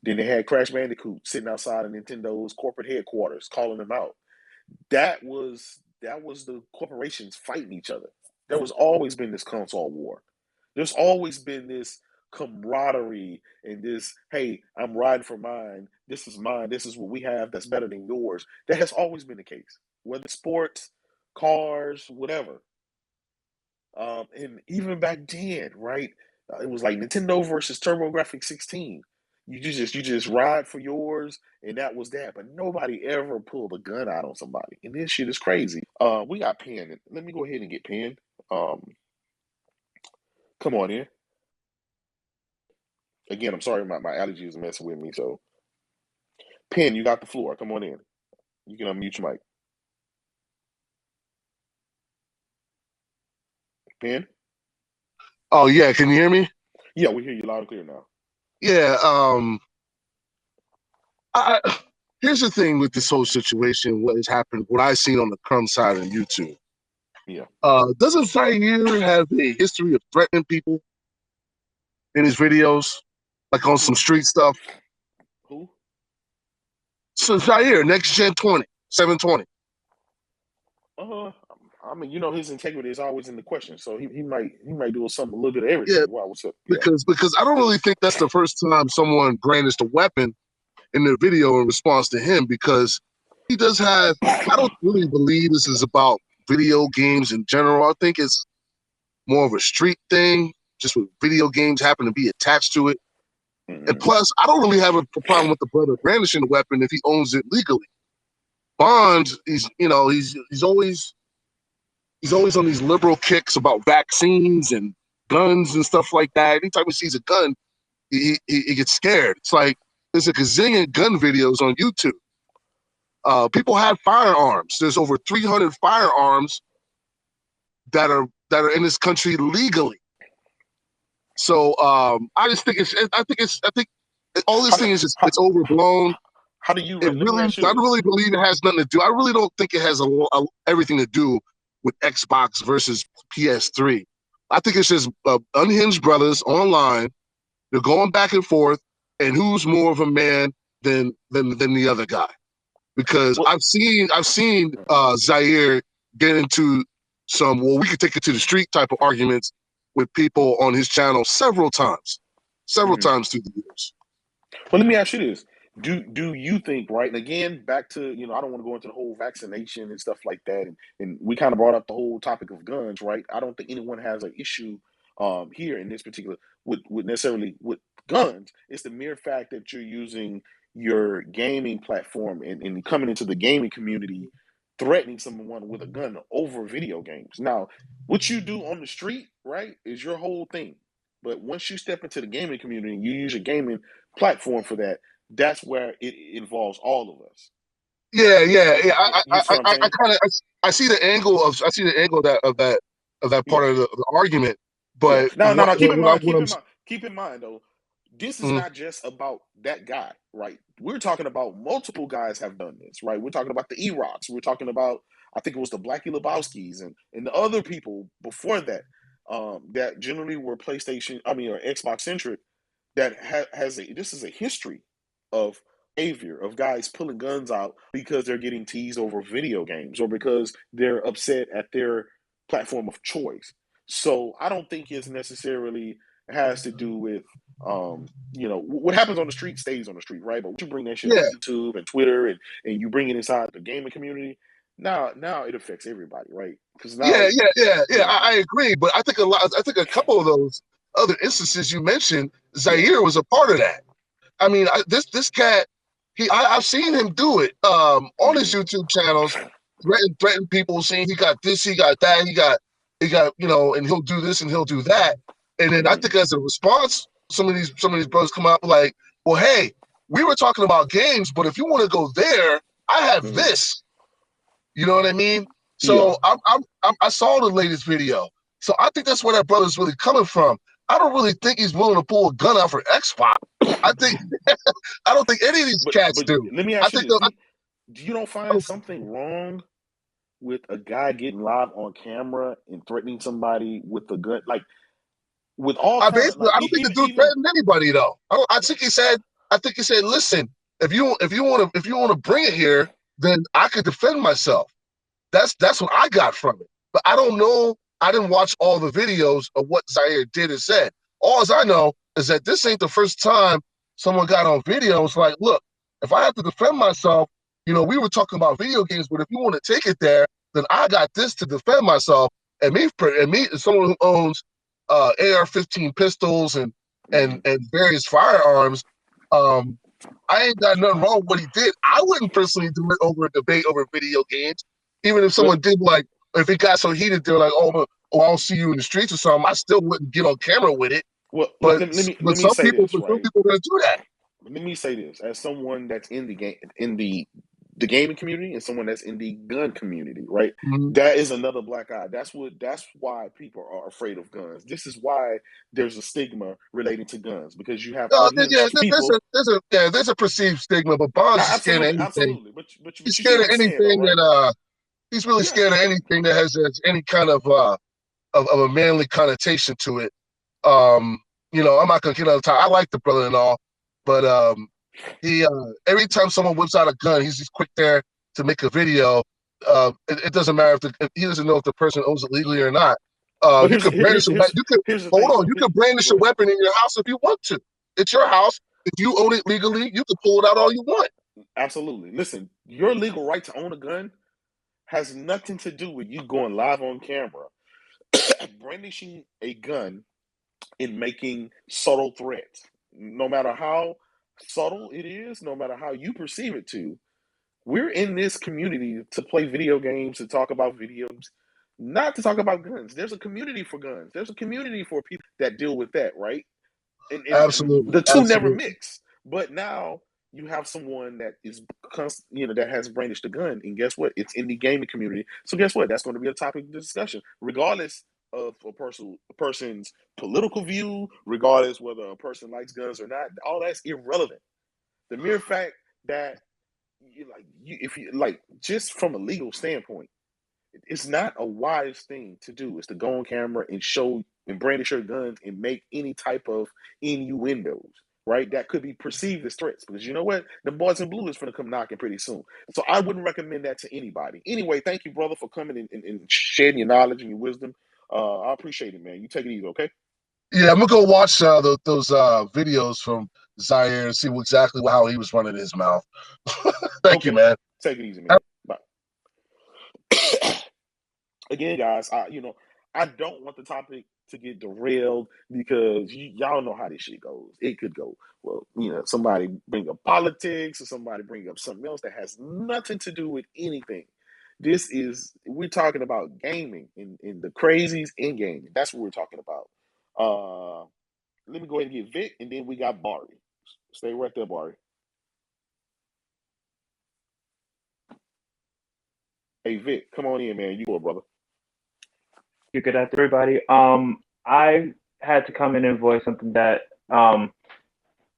Then they had Crash Bandicoot sitting outside of Nintendo's corporate headquarters, calling them out. That was the corporations fighting each other. There was always been this console war. There's always been this camaraderie and this, hey, I'm riding for mine. This is mine. This is what we have that's better than yours. That has always been the case. Whether sports, cars, whatever. And even back then, right? It was like Nintendo versus TurboGrafx 16. You just ride for yours, and that was that. But nobody ever pulled a gun out on somebody, and this shit is crazy. We got Penn. Let me go ahead and get Penn. Come on in. Again, I'm sorry, my allergies is messing with me. So, Penn, you got the floor. Come on in. You can unmute your mic. Penn. Oh yeah, can you hear me? Yeah, we hear you loud and clear now. Yeah. I Here's the thing with this whole situation. What has happened? What I've seen on the Crumb side of YouTube. Yeah. Doesn't Zaire have a history of threatening people in his videos, like on some Who? street stuff? Who? So Jair, next gen 720. I mean, his integrity is always in the question, so he might do something a little bit of Yeah, everything. Wow, what's up? Yeah. because I don't really think that's the first time someone brandished a weapon in their video in response to him, because he does have. I don't really believe this is about video games in general. I think it's more of a street thing, just with video games happen to be attached to it. And plus, I don't really have a problem with the brother brandishing the weapon if he owns it legally. Bond, he's always on these liberal kicks about vaccines and guns and stuff like that. Anytime he sees a gun, he gets scared. It's like there's a gazillion gun videos on YouTube. People have firearms. There's over 300 firearms that are in this country legally. So I just think I think all this thing is just it's overblown. How do you? I don't really believe it has nothing to do. I really don't think it has everything to do with Xbox versus PS3. I think it's just unhinged brothers online. They're going back and forth, and who's more of a man than the other guy? Because I've seen Zaire get into some, well, we could take it to the street type of arguments with people on his channel several times through the years. Well, let me ask you this. Do you think, right, and again, back to, I don't want to go into the whole vaccination and stuff like that, and we kind of brought up the whole topic of guns, right? I don't think anyone has an issue here in this particular with necessarily with guns. It's the mere fact that you're using your gaming platform and coming into the gaming community, threatening someone with a gun over video games. Now, what you do on the street, right, is your whole thing. But once you step into the gaming community and you use your gaming platform for that, that's where it involves all of us. Yeah. I see the angle of that part of the argument. But no. Keep in mind though, this is not just about that guy, right? We're talking about multiple guys have done this, right? We're talking about the E-Rocks. We're talking about, I think it was the Blackie Lebowskis and the other people before that, that generally were or Xbox centric, that this is a history of behavior of guys pulling guns out because they're getting teased over video games or because they're upset at their platform of choice. So I don't think it's necessarily has to do with what happens on the street stays on the street, right? But when you bring that shit on YouTube and Twitter and you bring it inside the gaming community, now it affects everybody, right? Because I agree, but I think a couple of those other instances you mentioned, Zaire was a part of that. I mean, this cat, I've seen him do it on his YouTube channels, threaten people, saying he got this, he got that, he got and he'll do this and he'll do that. And then I think as a response, some of these brothers come out like, well, hey, we were talking about games, but if you want to go there, I have this. You know what I mean? So I saw the latest video. So I think that's where that brother's really coming from. I don't really think he's willing to pull a gun out for Xbox. I don't think any of these cats do. Let me ask you this. You don't find something wrong with a guy getting live on camera and threatening somebody with a gun? Like, with all I don't think the dude threatened anybody though. I think he said, listen, if you want to bring it here, then I could defend myself. That's what I got from it. But I don't know. I didn't watch all the videos of what Zaire did and said. All I know is that this ain't the first time someone got on video. It's like, look, if I have to defend myself, we were talking about video games, but if you want to take it there, then I got this to defend myself. And me, as someone who owns AR-15 pistols and various firearms, I ain't got nothing wrong with what he did. I wouldn't personally do it over a debate over video games. Even if someone did, like, if it got so heated, they're like, oh, I'll see you in the streets or something, I still wouldn't get on camera with it. Well, but let me some say people, this, right? some people are going to do that. Let me say this, as someone that's in the game, in the gaming community, and someone that's in the gun community, right? That is another black eye. That's why people are afraid of guns. This is why there's a stigma relating to guns, because you have people. There's a perceived stigma, but Bond's scared of anything. Absolutely, but he's scared of anything that he's really scared of anything that has any kind of a manly connotation to it. I'm not gonna get on the top. I like the brother and all, but He every time someone whips out a gun, he's just quick there to make a video. It doesn't matter if he doesn't know if the person owns it legally or not. But You could brandish a weapon. You could here's the hold thing. on. You could brandish a weapon in your house if you want to. It's your house. If you own it legally, you can pull it out all you want. Absolutely. Listen, your legal right to own a gun has nothing to do with you going live on camera, brandishing a gun, and making subtle threats. No matter how subtle it is, no matter how you perceive it to, we're in this community to play video games, to talk about videos, not to talk about guns. There's a community for guns. There's a community for people that deal with that, right? And Absolutely, the two never absolutely. mix. But now you have someone that is, that has brandished a gun, and guess what? It's in the gaming community. So guess what? That's going to be a topic of discussion, regardless of a person's political view, regardless whether a person likes guns or not. All that's irrelevant. The mere fact that if you like, just from a legal standpoint, it's not a wise thing to do is to go on camera and show and brandish your guns and make any type of innuendos, right? That could be perceived as threats, because you know what? The boys in blue is going to come knocking pretty soon. So I wouldn't recommend that to anybody. Anyway, thank you, brother, for coming and sharing your knowledge and your wisdom. I appreciate it, man. You take it easy, okay? Yeah, I'm gonna go watch those videos from Zaire and see exactly how he was running his mouth. Thank you, Okay. man. Take it easy, man. Bye. Again, guys, I don't want the topic to get derailed, because y'all know how this shit goes. It could go, well, somebody bring up politics, or somebody bring up something else that has nothing to do with anything. We're talking about gaming and the crazies in gaming. That's what we're talking about. Let me go ahead and get Vic, and then we got Bari. Stay right there, Bari. Hey, Vic, come on in, man. You go, brother. Good after everybody. I had to come in and voice something that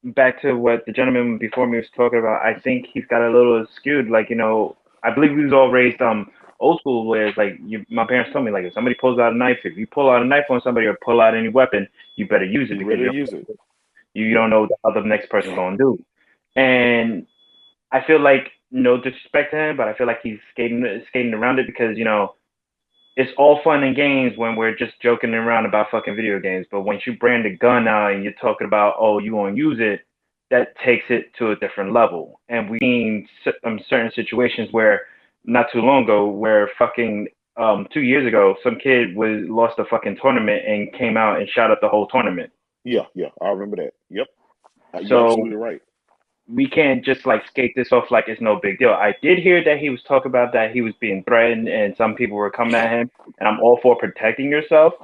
back to what the gentleman before me was talking about. I think he's got a little skewed. Like, I believe we was all raised old school, where it's like my parents told me, like, if somebody pulls out a knife, if you pull out a knife on somebody or pull out any weapon, you better use it, You because ready to use it? you don't know what the next person's gonna do. And I feel like, no disrespect to him, but I feel like he's skating around it, because it's all fun and games when we're just joking around about fucking video games. But once you brand a gun out and you're talking about, oh, you won't use it, that takes it to a different level. And we've seen certain situations where, not too long ago, where fucking 2 years ago, some kid lost a fucking tournament and came out and shot up the whole tournament. Yeah, I remember that. Yep. You're So absolutely right. we can't just like skate this off like it's no big deal. I did hear that he was talking about that he was being threatened and some people were coming at him, and I'm all for protecting yourself,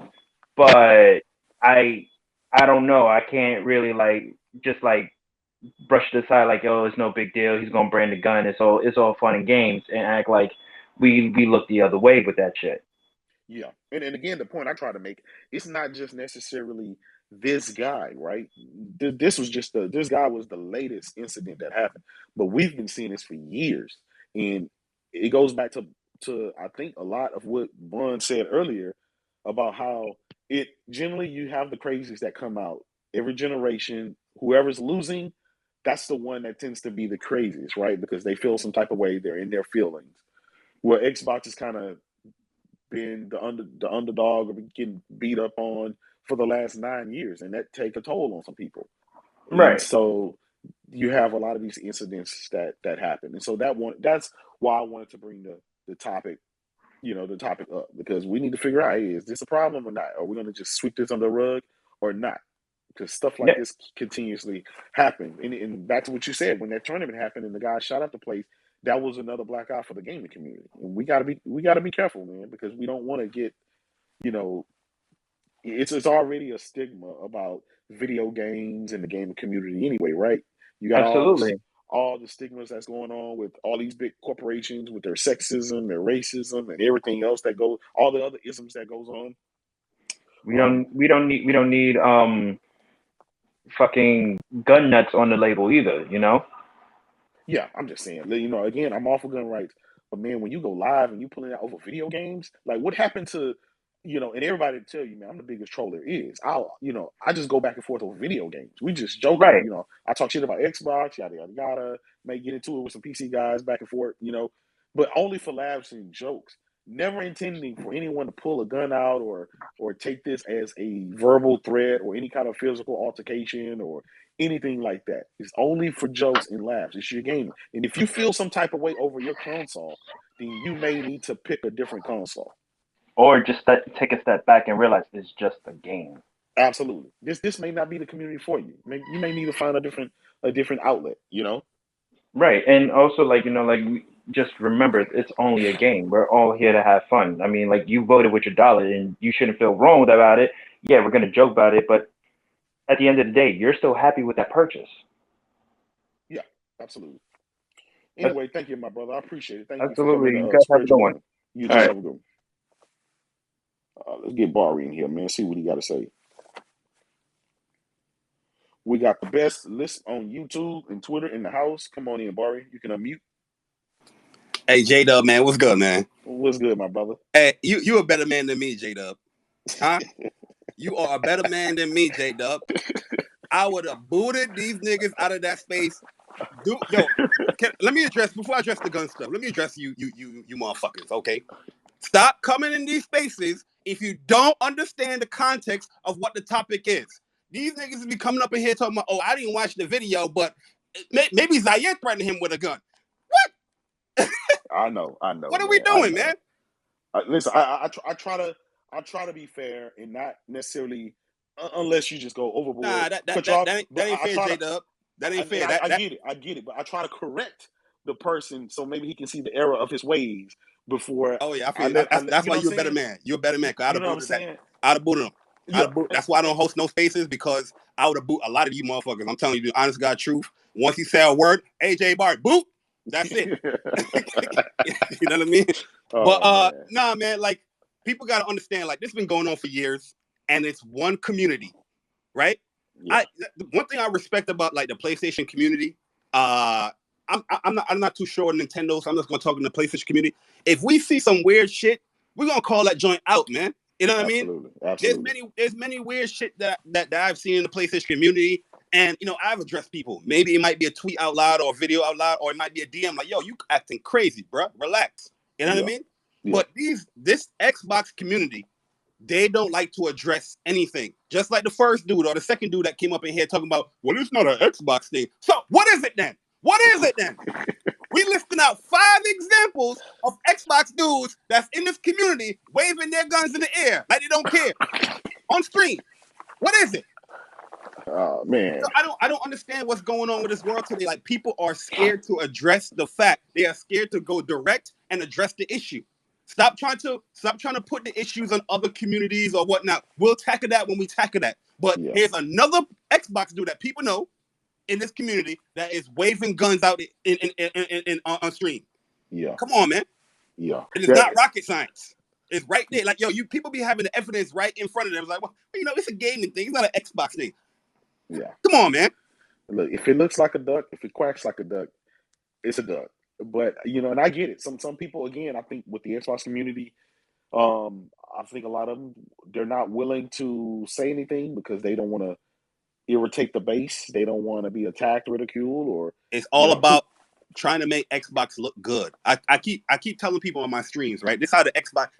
but I don't know. I can't really just brush it aside like, oh, it's no big deal. He's gonna brand a gun. It's all fun and games, and act like we look the other way with that shit. Yeah. And again, the point I try to make, it's not just necessarily this guy, right? This guy was the latest incident that happened. But we've been seeing this for years. And it goes back to I think a lot of what Bun said earlier about how it generally, you have the crazies that come out every generation. Whoever's losing, that's the one that tends to be the craziest, right? Because they feel some type of way, they're in their feelings. Where Xbox is kind of been the underdog or getting beat up on for the last 9 years, and that take a toll on some people. And Right. so you have a lot of these incidents that happen, and so that's why I wanted to bring the topic, the topic up, because we need to figure out, hey, is this a problem or not? Are we going to just sweep this under the rug or not? Because stuff like Yeah. this continuously happens. And back to what you said, when that tournament happened and the guy shot up the place, that was another black eye for the gaming community. And we gotta be careful, man, because we don't want to get, you know, it's already a stigma about video games and the gaming community anyway, right? You got Absolutely. all the stigmas that's going on with all these big corporations with their sexism, their racism, and everything else that goes, all the other isms that goes on. We don't need fucking gun nuts on the label either. Yeah, I'm just saying, again, I'm all for gun rights, but man, when you go live and you pulling out over video games, like what happened to and everybody tell you, man, I'm the biggest troll there is. I just go back and forth over video games. We just joking, Right. I talk shit about Xbox, yada yada yada. May get into it with some PC guys back and forth, but only for laughs and jokes. Never intending for anyone to pull a gun out or take this as a verbal threat or any kind of physical altercation or anything like that. It's only for jokes and laughs. It's your game, and if you feel some type of way over your console, then you may need to pick a different console. Or just take a step back and realize it's just a game. Absolutely. This may not be the community for you. You may need to find a different outlet. Right, and also just remember it's only a game. We're all here to have fun. I mean, like, you voted with your dollar, and you shouldn't feel wrong about it. Yeah, we're gonna joke about it, but at the end of the day, you're still happy with that purchase. Yeah, absolutely. That's, Anyway, thank you, my brother. I appreciate it. Thank you for absolutely. coming You to guys have a spread good your one. wing. You All too. right. Have a good one. Let's get Barry in here, man. See what he got to say. We got the best list on YouTube and Twitter in the house. Come on in, Barry. You can unmute. Hey, Jaydub, man, what's good, man? What's good, my brother? Hey, you a better man than me, Jaydub. Huh? You are a better man than me, Jaydub. I would have booted these niggas out of that space. Let me address, before I address the gun stuff, let me address you motherfuckers, okay? Stop coming in these spaces if you don't understand the context of what the topic is. These niggas be coming up in here talking about, oh, I didn't watch the video, but maybe Zaire threatened him with a gun. What? I know. What are we doing, man? Listen, I try to be fair and not necessarily, unless you just go overboard. Nah, that ain't fair, Jaydub. That ain't fair. I get it, but I try to correct the person so maybe he can see the error of his ways before. Oh yeah, I feel that's why you're a better man. You're a better man. I'd have booted him. That's why I don't host no spaces, because I would have booted a lot of you motherfuckers. I'm telling you the honest God truth. Once he said a word, AJ Bart, boot. That's it. You know what I mean? But nah, man. Like, people gotta understand. Like, this has been going on for years, and it's one community, right? Yeah. One thing I respect about, like, the PlayStation community, I'm not too sure on Nintendo, so I'm just gonna talk in the PlayStation community. If we see some weird shit, we're gonna call that joint out, man. You know what I mean? Absolutely. There's many weird shit that I've seen in the PlayStation community, and I've addressed people. Maybe it might be a tweet out loud or a video out loud, or it might be a DM like, yo, you acting crazy, bro. Relax. You know what I mean? Yeah. But this Xbox community, they don't like to address anything. Just like the first dude or the second dude that came up in here talking about, well, it's not an Xbox thing. So what is it then? What is it then? We listing out 5 examples of Xbox dudes that's in this community waving their guns in the air like they don't care on screen. What is it? Oh man, I don't understand what's going on with this world today. Like, people are scared to address the fact. They are scared to go direct and address the issue. Stop trying to put the issues on other communities or whatnot. We'll tackle that when we tackle that. But here's another Xbox dude that people know in this community that is waving guns out on stream. Yeah. Come on, man. Yeah. And it's not rocket science. It's right there. Like, yo, you people be having the evidence right in front of them. It's like, well, it's a gaming thing. It's not an Xbox thing. Yeah. Come on, man. Look, if it looks like a duck, if it quacks like a duck, it's a duck. But and I get it. Some people, again, I think with the Xbox community, I think a lot of them, they're not willing to say anything because they don't want to irritate the base. They don't want to be attacked, ridiculed, or it's all about trying to make Xbox look good. I keep telling people on my streams, right? This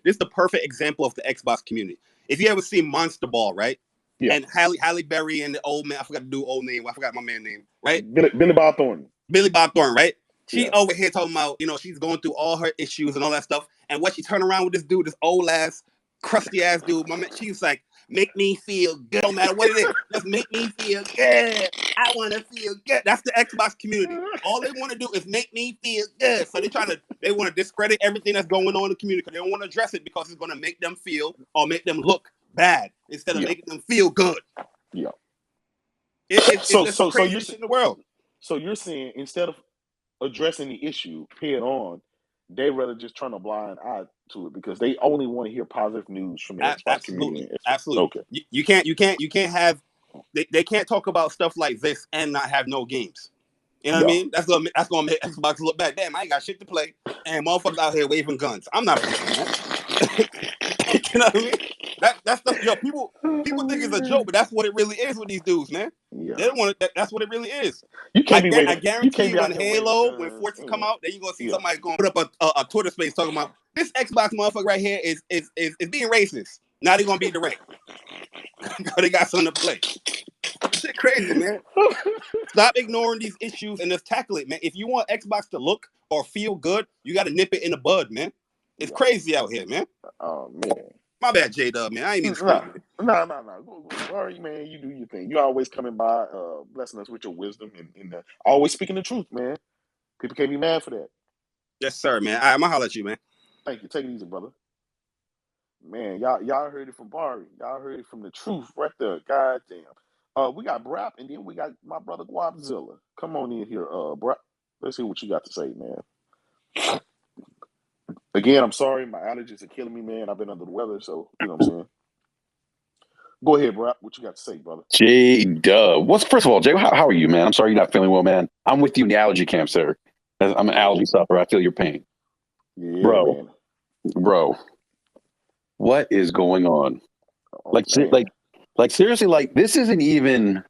is the perfect example of the Xbox community. If you ever see Monster Ball, right? Yeah. And Halle Berry and the old man, I forgot to do old name. I forgot my man's name, right? Billy Bob Thornton. Billy Bob Thornton, right? She over here talking about, she's going through all her issues and all that stuff. And what she turned around with this dude, this old ass, crusty ass dude, my man, she's like, make me feel good, no matter what it is. Just make me feel good. I want to feel good. That's the Xbox community. All they want to do is make me feel good. So they want to discredit everything that's going on in the community because they don't want to address it because it's going to make them feel or make them look bad instead of making them feel good. Yeah. It's the craziest shit in the world. So you're saying instead of addressing the issue head on, they rather just turn a blind eye to it because they only want to hear positive news from the Xbox community. Absolutely. Okay. You can't have they can't talk about stuff like this and not have no games. You know what I mean? That's gonna make Xbox look bad. Damn, I ain't got shit to play, and motherfuckers out here waving guns. I'm not pushing that. You know what I mean? That's the people think it's a joke, but that's what it really is with these dudes, man. Yeah. They don't want it. That's what it really is. You can't be I waiting. guarantee you, out when here waving Halo, when guns. Forza come out, then you're gonna see Yeah. somebody going to put up a Twitter space talking about this Xbox motherfucker right here is being racist. Now they're gonna be direct. They got something to play. Shit crazy, man. Stop ignoring these issues and just tackle it, man. If you want Xbox to look or feel good, you got to nip it in the bud, man. It's crazy out here, man. Oh man. My bad, Jaydub, man. I ain't mean to Nah. scream. Go, sorry, man. You do your thing. You always coming by, blessing us with your wisdom and always speaking the truth, man. People can't be mad for that. Yes, sir, man. I'm gonna holler at you, man. Thank you. Take it easy, brother. Man, y'all heard it from Barry. Y'all heard it from the truth right there. God damn. We got Brap, and then we got my brother Guapzilla. Come on in here, Brap. Let's see what you got to say, man. Again, I'm sorry, my allergies are killing me, man. I've been under the weather, so you know what I'm saying. Go ahead, Brap. What you got to say, brother? Jaydub. First of all, Jay, how are you, man? I'm sorry you're not feeling well, man. I'm with you in the allergy camp, sir. I'm an allergy sufferer. I feel your pain. Yeah, bro. man. Bro, what is going on? Oh, man. Like seriously, like this isn't even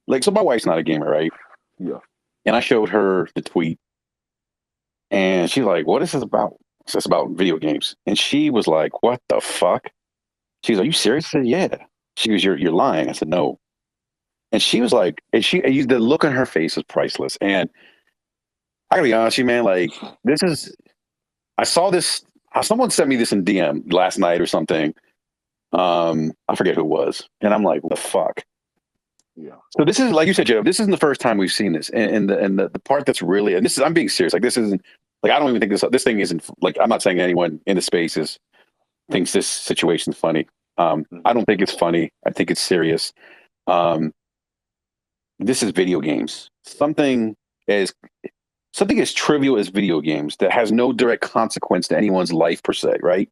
like, so my wife's not a gamer, right? Yeah. And I showed her the tweet and she's like, what is this about? It's just about video games. And she was like, what the fuck? She's like, are you serious? I said, yeah. She goes, you're lying. I said, no. And she was like, the look on her face is priceless. And I gotta be honest with you, man, like I saw this, someone sent me this in DM last night or something. I forget who it was. And I'm like, what the fuck? Yeah. So this is, like you said, Joe, this isn't the first time we've seen this. And the part that's really, and I'm being serious. Like this isn't, like, I don't even think this thing isn't, like, I'm not saying anyone in the space thinks this situation's funny. I don't think it's funny. I think it's serious. This is video games. Something as trivial as video games that has no direct consequence to anyone's life per se, right?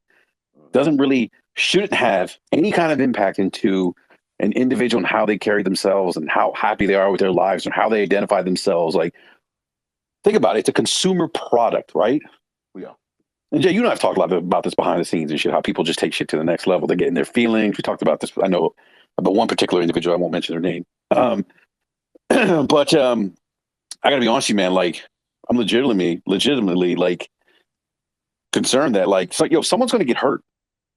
Shouldn't have any kind of impact into an individual and how they carry themselves and how happy they are with their lives and how they identify themselves. Like, think about it. It's a consumer product, right? Yeah. And Jay, you and I have talked a lot about this behind the scenes and shit, how people just take shit to the next level. They're getting their feelings. We talked about this. I know about one particular individual. I won't mention their name. But I gotta be honest with you, man. Like, I'm legitimately like concerned that, like, so, someone's gonna get hurt.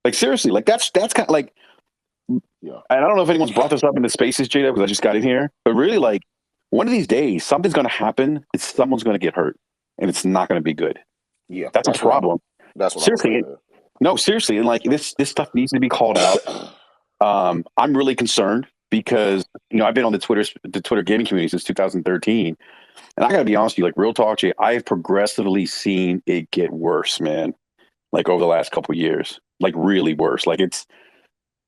Like, seriously, like that's kind of like, yeah. And I don't know if anyone's brought this up in the spaces, Jada, because I just got in here. But really, like, one of these days, something's gonna happen. Someone's gonna get hurt, and it's not gonna be good. Yeah, that's a problem. That's what seriously. I'm No, seriously, and like this stuff needs to be called out. I'm really concerned because I've been on the Twitter gaming community since 2013, and I got to be honest with you, like, real talk, Jay, I have progressively seen it get worse, man. Like, over the last couple of years, like, really worse. Like, and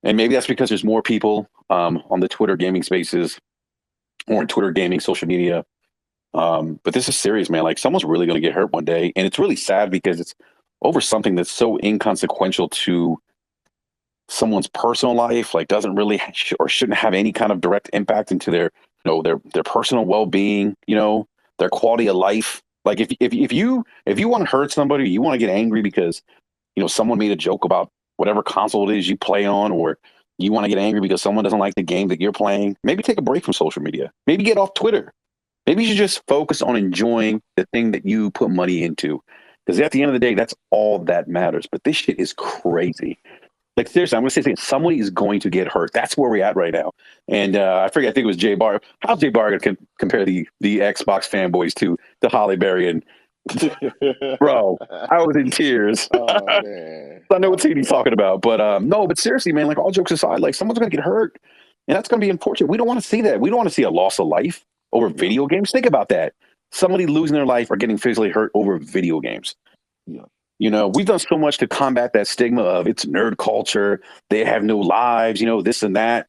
maybe that's because there's more people on the Twitter gaming spaces or in Twitter gaming social media. But this is serious, man. Like, someone's really going to get hurt one day, and it's really sad because it's over something that's so inconsequential to someone's personal life, like doesn't really or shouldn't have any kind of direct impact into their their personal well-being, their quality of life. Like, if you want to hurt somebody, you want to get angry because someone made a joke about whatever console it is you play on, or you want to get angry because someone doesn't like the game that you're playing, maybe take a break from social media. Maybe get off Twitter. Maybe you should just focus on enjoying the thing that you put money into. Because at the end of the day, that's all that matters. But this shit is crazy. Like, seriously, I'm going to say somebody is going to get hurt. That's where we're at right now. And I think it was Jay Bar. How's Jay Bar going to compare the Xbox fanboys to Holly Berry? And bro, I was in tears. Oh, man. I know what team he's talking about. But no, but seriously, man, like, all jokes aside, like, someone's going to get hurt. And that's going to be unfortunate. We don't want to see that. We don't want to see a loss of life over video games. Think about that. Somebody losing their life or getting physically hurt over video games. Yeah. We've done so much to combat that stigma of it's nerd culture. They have no lives, this and that.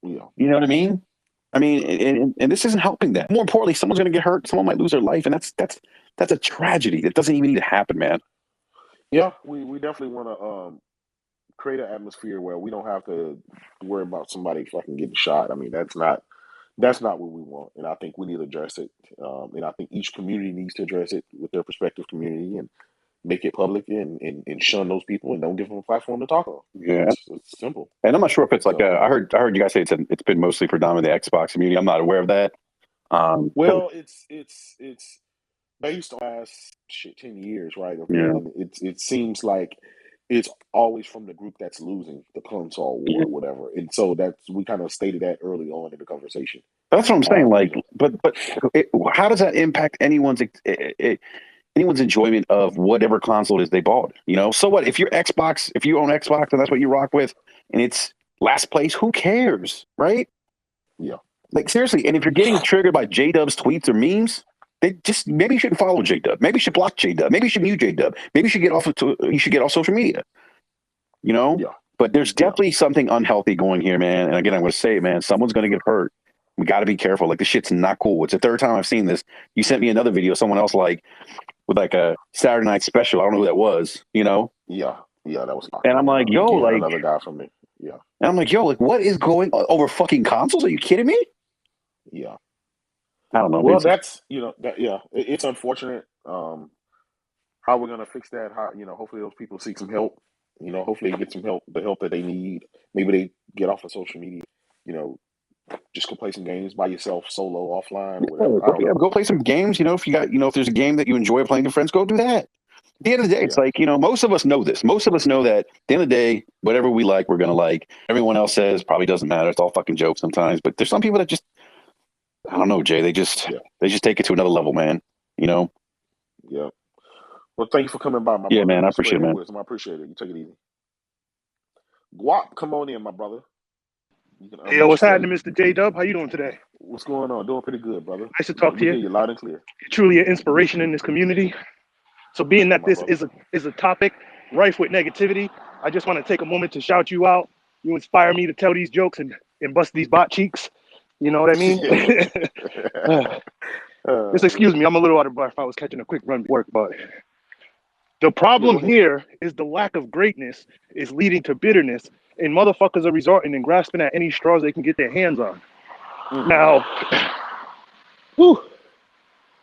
Yeah. You know what I mean? I mean, and this isn't helping that. More importantly, someone's going to get hurt. Someone might lose their life. And that's a tragedy. That doesn't even need to happen, man. Yeah, we definitely want to create an atmosphere where we don't have to worry about somebody fucking getting shot. I mean, that's not what we want. And I think we need to address it. And I think each community needs to address it with their respective community. And, make it public and shun those people and don't give them a platform to talk on. Yeah, it's simple. And I'm not sure if it's like So, I heard you guys say it's been mostly predominantly the Xbox community. I'm not aware of that. well, it's based on last 10 years, right? Okay, Yeah. and it seems like it's always from the group that's losing the console war or whatever, and so we kind of stated that early on in the conversation. That's what I'm saying. Like, You know. but how does that impact anyone's enjoyment of whatever console it is they bought? You know, so what if you're Xbox, if you own Xbox and that's what you rock with, and it's last place, who cares, right? Yeah. Like seriously, and if you're getting triggered by Jaydub's tweets or memes, they just maybe you shouldn't follow Jaydub. Maybe you should block Jaydub. Maybe you should mute Jaydub. Maybe you should get off social media. You know? Yeah. But there's definitely something unhealthy going here, man. And again, I'm going to say it, man. Someone's going to get hurt. We got to be careful. Like, this shit's not cool. It's the third time I've seen this. You sent me another video, someone else with like a Saturday Night Special. I don't know who that was. You know? Yeah, that was. And I'm like, yo, again, like another guy from it. Yeah. And I'm like, yo, like, what is going on over fucking consoles? Are you kidding me? Yeah. I don't know. Well, that's it's unfortunate. How we're gonna fix that? How hopefully those people seek some help. Hopefully they get some help, the help that they need. Maybe they get off of social media. Just go play some games by yourself, solo, offline, or whatever. I don't know. Go play some games. If you got, if there's a game that you enjoy playing with friends, go do that. At the end of the day, it's like, most of us know this. Most of us know that at the end of the day, whatever we like, we're gonna like. Everyone else says probably doesn't matter. It's all fucking jokes sometimes. But there's some people that just, I don't know, Jay. They just take it to another level, man. Yeah. Well, thank you for coming by, my brother. Yeah, man. I appreciate it, man. Wisdom. I appreciate it. You take it easy. Guap, come on in, my brother. Hey, what's happening, Mr. Jaydub? How you doing today? What's going on? Doing pretty good, brother. Nice to talk to you. You're loud and clear. You're truly an inspiration in this community. So being that this is a topic rife with negativity, I just want to take a moment to shout you out. You inspire me to tell these jokes and bust these bot cheeks. You know what I mean? Just excuse me, I'm a little out of breath. I was catching a quick run to work, but the problem here is the lack of greatness is leading to bitterness, and motherfuckers are resorting and grasping at any straws they can get their hands on. Now,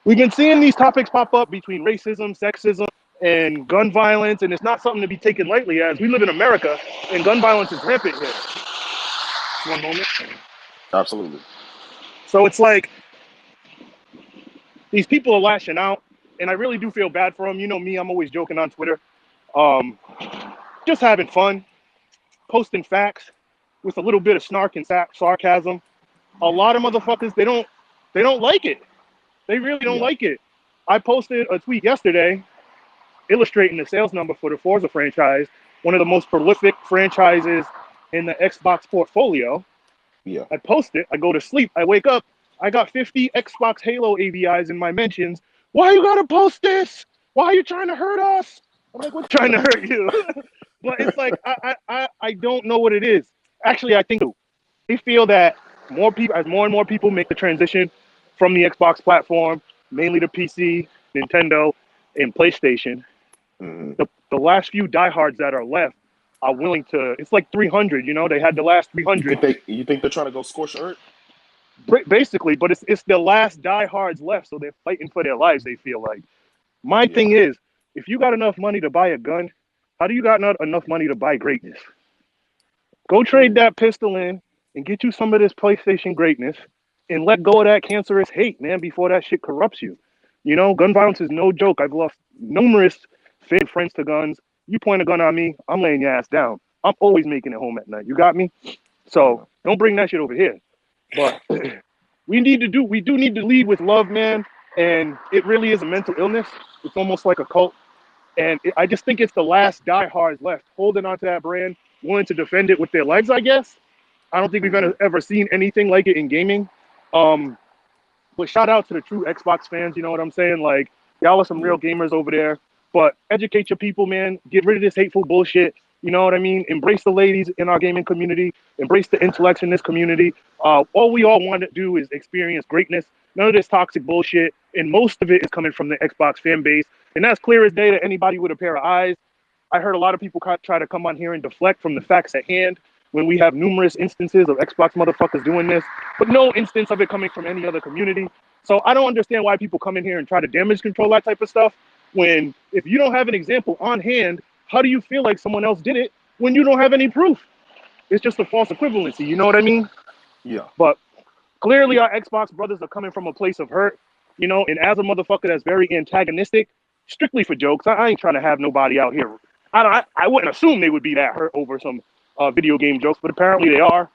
we've been seeing these topics pop up between racism, sexism, and gun violence, and it's not something to be taken lightly, as we live in America, and gun violence is rampant here. One moment. Absolutely. So it's like, these people are lashing out, and I really do feel bad for them. You know me, I'm always joking on Twitter. Just having fun, posting facts with a little bit of snark and sarcasm. A lot of motherfuckers, they don't like it. They really don't like it. I posted a tweet yesterday illustrating the sales number for the Forza franchise, one of the most prolific franchises in the Xbox portfolio. Yeah. I post it, I go to sleep, I wake up, I got 50 Xbox Halo AVIs in my mentions. Why you gotta post this? Why are you trying to hurt us? I'm like, what's trying to hurt you? But it's like, I don't know what it is. Actually, I think they feel that more and more people make the transition from the Xbox platform, mainly to PC, Nintendo, and PlayStation. The last few diehards that are left are willing to, it's like 300, they had the last 300. You think they're trying to go scorched earth? Basically, but it's the last diehards left, so they're fighting for their lives, they feel like. My thing is, if you got enough money to buy a gun, how do you got not enough money to buy greatness? Go trade that pistol in and get you some of this PlayStation greatness and let go of that cancerous hate, man, before that shit corrupts you. Gun violence is no joke. I've lost numerous fake friends to guns. You point a gun on me, I'm laying your ass down. I'm always making it home at night. You got me? So don't bring that shit over here. But we do need to lead with love, man. And it really is a mental illness. It's almost like a cult. And I just think it's the last diehards left holding onto that brand, willing to defend it with their legs, I guess. I don't think we've ever seen anything like it in gaming. But shout out to the true Xbox fans, you know what I'm saying? Like, y'all are some real gamers over there. But educate your people, man. Get rid of this hateful bullshit. You know what I mean? Embrace the ladies in our gaming community. Embrace the intellects in this community. All we all want to do is experience greatness. None of this toxic bullshit. And most of it is coming from the Xbox fan base. And that's clear as day to anybody with a pair of eyes. I heard a lot of people try to come on here and deflect from the facts at hand when we have numerous instances of Xbox motherfuckers doing this, but no instance of it coming from any other community. So I don't understand why people come in here and try to damage control that type of stuff when If you don't have an example on hand, how do you feel like someone else did it when you don't have any proof? It's just a false equivalency. You know what I mean? Yeah. But clearly, our Xbox brothers are coming from a place of hurt, you know, and as a motherfucker that's very antagonistic, strictly for jokes, I ain't trying to have nobody out here. I wouldn't assume they would be that hurt over some video game jokes, but apparently they are.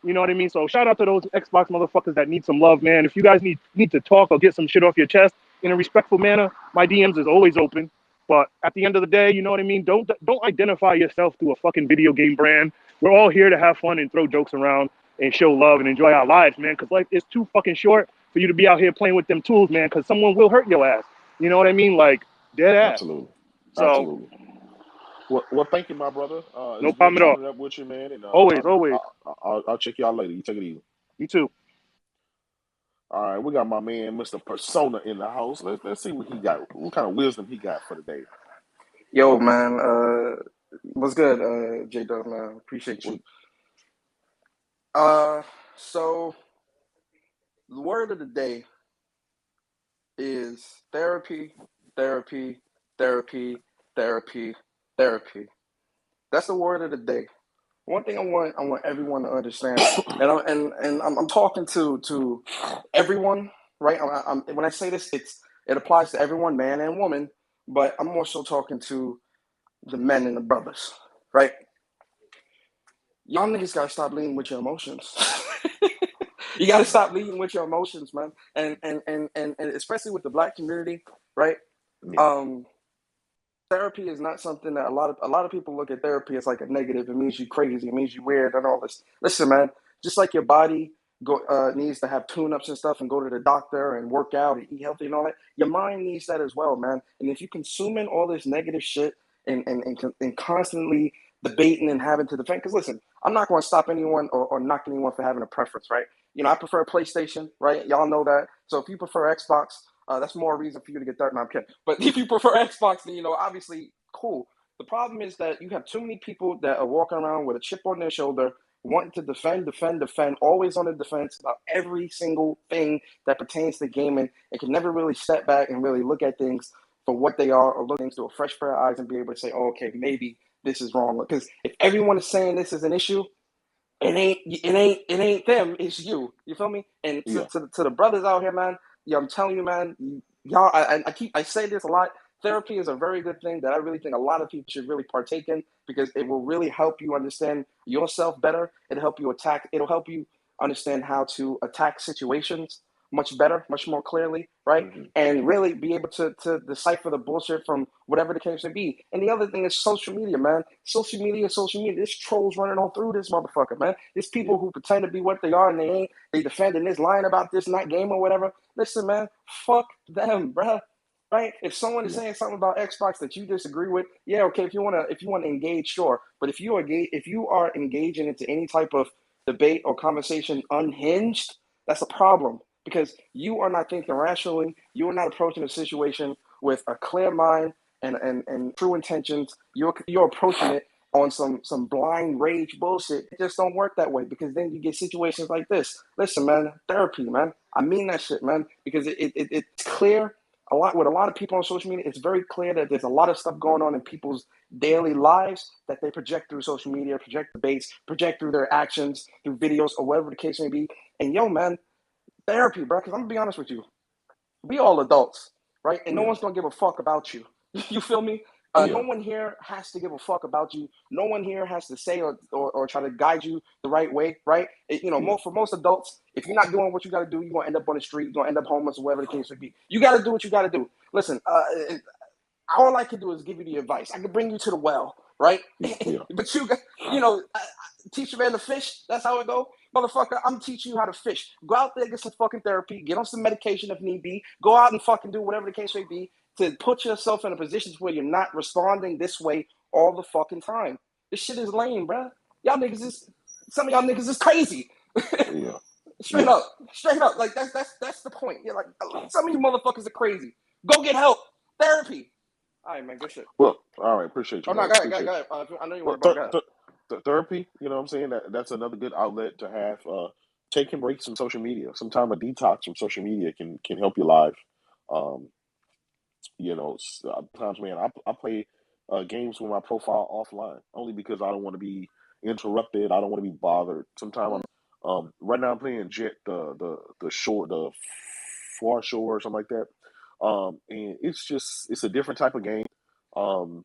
You know what I mean? So shout out to those Xbox motherfuckers that need some love, man. If you guys need to talk or get some shit off your chest in a respectful manner, my DMs is always open. But at the end of the day, you know what I mean? Don't identify yourself through a fucking video game brand. We're all here to have fun and throw jokes around and show love and enjoy our lives, man. Because life is too fucking short for you to be out here playing with them tools, man. Because someone will hurt your ass. You know what I mean? Like dead ass. Absolutely. So Absolutely. Well, thank you, my brother. no It's good problem at all. chopping it up with you, man. And Always, always. I'll check y'all later. You take it easy. You too. All right, we got my man, Mr. Persona, in the house. Let's see what he got. What kind of wisdom he got for today. Yo, man, what's good, Jaydub, man? Appreciate you. So the word of the day is therapy, therapy, therapy, therapy, therapy. That's the word of the day. One thing I want everyone to understand, and I'm talking to everyone, right? When I say this, it applies to everyone, man and woman, but I'm also talking to the men and the brothers, right? Y'all niggas gotta stop leading with your emotions. You gotta stop leading with your emotions, man. And especially with the Black community, right? Therapy is not something that a lot of people look at therapy as like a negative. It means you crazy. It means you weird and all this. Listen, man. Just like your body needs to have tune-ups and stuff and go to the doctor and work out and eat healthy and all that, your mind needs that as well, man. And if you consuming all this negative shit and constantly debating and having to defend, because listen, I'm not going to stop anyone or knock anyone for having a preference, right? You know, I prefer PlayStation, right? Y'all know that. So if you prefer Xbox, that's more reason for you to get that. No, I'm kidding. But if you prefer Xbox, then, you know, obviously, cool. The problem is that you have too many people that are walking around with a chip on their shoulder, wanting to defend, always on the defense about every single thing that pertains to gaming, and can never really step back and really look at things for what they are, or look at things through a fresh pair of eyes and be able to say, oh, okay, maybe this is wrong. Because if everyone is saying this is an issue, it ain't them, it's you. You feel me? And to the brothers out here, man, yeah, I'm telling you, man, y'all, I say this a lot. Therapy is a very good thing that I really think a lot of people should really partake in, because it will really help you understand yourself better. It'll help you understand how to attack situations much better, much more clearly, right? Mm-hmm. And really be able to decipher the bullshit from whatever the case may be. And the other thing is social media, man. Social media. There's trolls running all through this motherfucker, man. There's people who pretend to be what they are and they ain't. They defending this, lying about this, not game or whatever. Listen, man, fuck them, bruh. Right? If someone is saying something about Xbox that you disagree with, yeah, okay. If you want to engage, sure. But if you are engaging into any type of debate or conversation unhinged, that's a problem. Because you are not thinking rationally, you are not approaching a situation with a clear mind and true intentions. You're approaching it on some blind rage bullshit. It just don't work that way, because then you get situations like this. Listen, man, therapy, man. I mean that shit, man, because it's clear. With a lot of people on social media, it's very clear that there's a lot of stuff going on in people's daily lives that they project through social media, project debates, project through their actions, through videos, or whatever the case may be. And yo, man, therapy, bro, because I'm gonna be honest with you, we all adults, right? And no one's gonna give a fuck about you. You feel me? No one here has to give a fuck about you. No one here has to say or try to guide you the right way, right? For most adults, if you're not doing what you got to do, you're gonna end up on the street. You're gonna end up homeless, or whatever the case may be. You got to do what you got to do. Listen, all I can do is give you the advice. I can bring you to the well, right? But teach a man to fish. That's how it go. Motherfucker, I'm teaching you how to fish. Go out there, get some fucking therapy, get on some medication if need be. Go out and fucking do whatever the case may be to put yourself in a position where you're not responding this way all the fucking time. This shit is lame, bro. Some of y'all niggas is crazy. Straight up. Like that's the point. You're like, some of you motherfuckers are crazy. Go get help. Therapy. All right, man. Good shit. Well, all right. Appreciate you. Oh, no, go ahead. I know you want to go. Therapy, you know what I'm saying? That's another good outlet to have. Taking breaks from social media. Sometimes a detox from social media can help your life. You know, sometimes, man, I play games with my profile offline only because I don't want to be interrupted. I don't want to be bothered. Sometimes right now I'm playing Jet the shore, the far shore or something like that. And it's a different type of game. Um,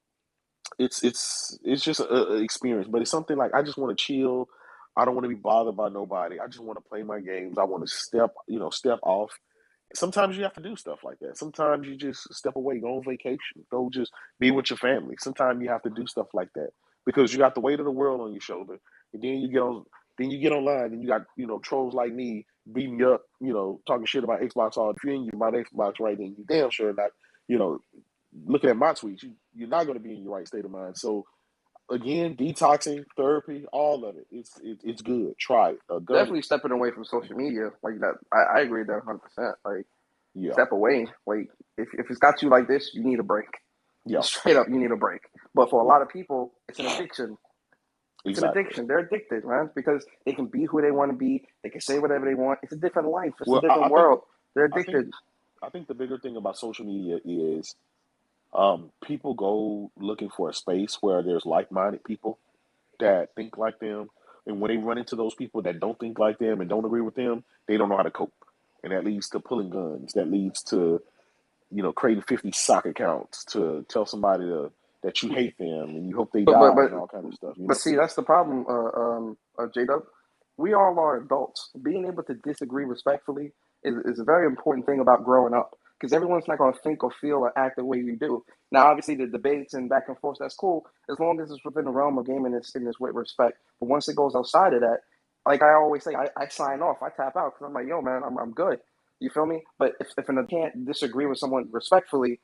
it's just a experience, but it's something like I just want to chill. I don't want to be bothered by nobody. I just want to play my games. I want to step off. Sometimes you have to do stuff like that. Sometimes you just step away, go on vacation, go just be with your family. Sometimes you have to do stuff like that because you got the weight of the world on your shoulder, and then you get online, and you got trolls like me beating you up, talking shit about Xbox all. If you ain't about Xbox right, then you damn sure not, you know, looking at my tweets. You're not going to be in your right state of mind. So again, detoxing, therapy, all of it. It's good. Try it. Gun. Definitely stepping away from social media like that. I agree with that 100%. Like, Yeah. step away. Like, if it's got you like this, you need a break. Yeah. Straight up, you need a break. But for a lot of people, it's an addiction. It's Exactly. an addiction. They're addicted, man, because they can be who they want to be. They can say whatever they want. It's a different life. It's a different world. They're addicted. I think the bigger thing about social media is people go looking for a space where there's like-minded people that think like them. And when they run into those people that don't think like them and don't agree with them, they don't know how to cope. And that leads to pulling guns. That leads to, creating 50 sock accounts to tell somebody that you hate them and you hope they die and all kind of stuff. But see, that's the problem, Jaydub. We all are adults. Being able to disagree respectfully is a very important thing about growing up, because everyone's not going to think or feel or act the way you do. Now, obviously, the debates and back and forth, that's cool, as long as it's within the realm of gaming and it's with respect. But once it goes outside of that, like I always say, I sign off. I tap out because I'm like, yo, man, I'm good. You feel me? But if I can't disagree with someone respectfully,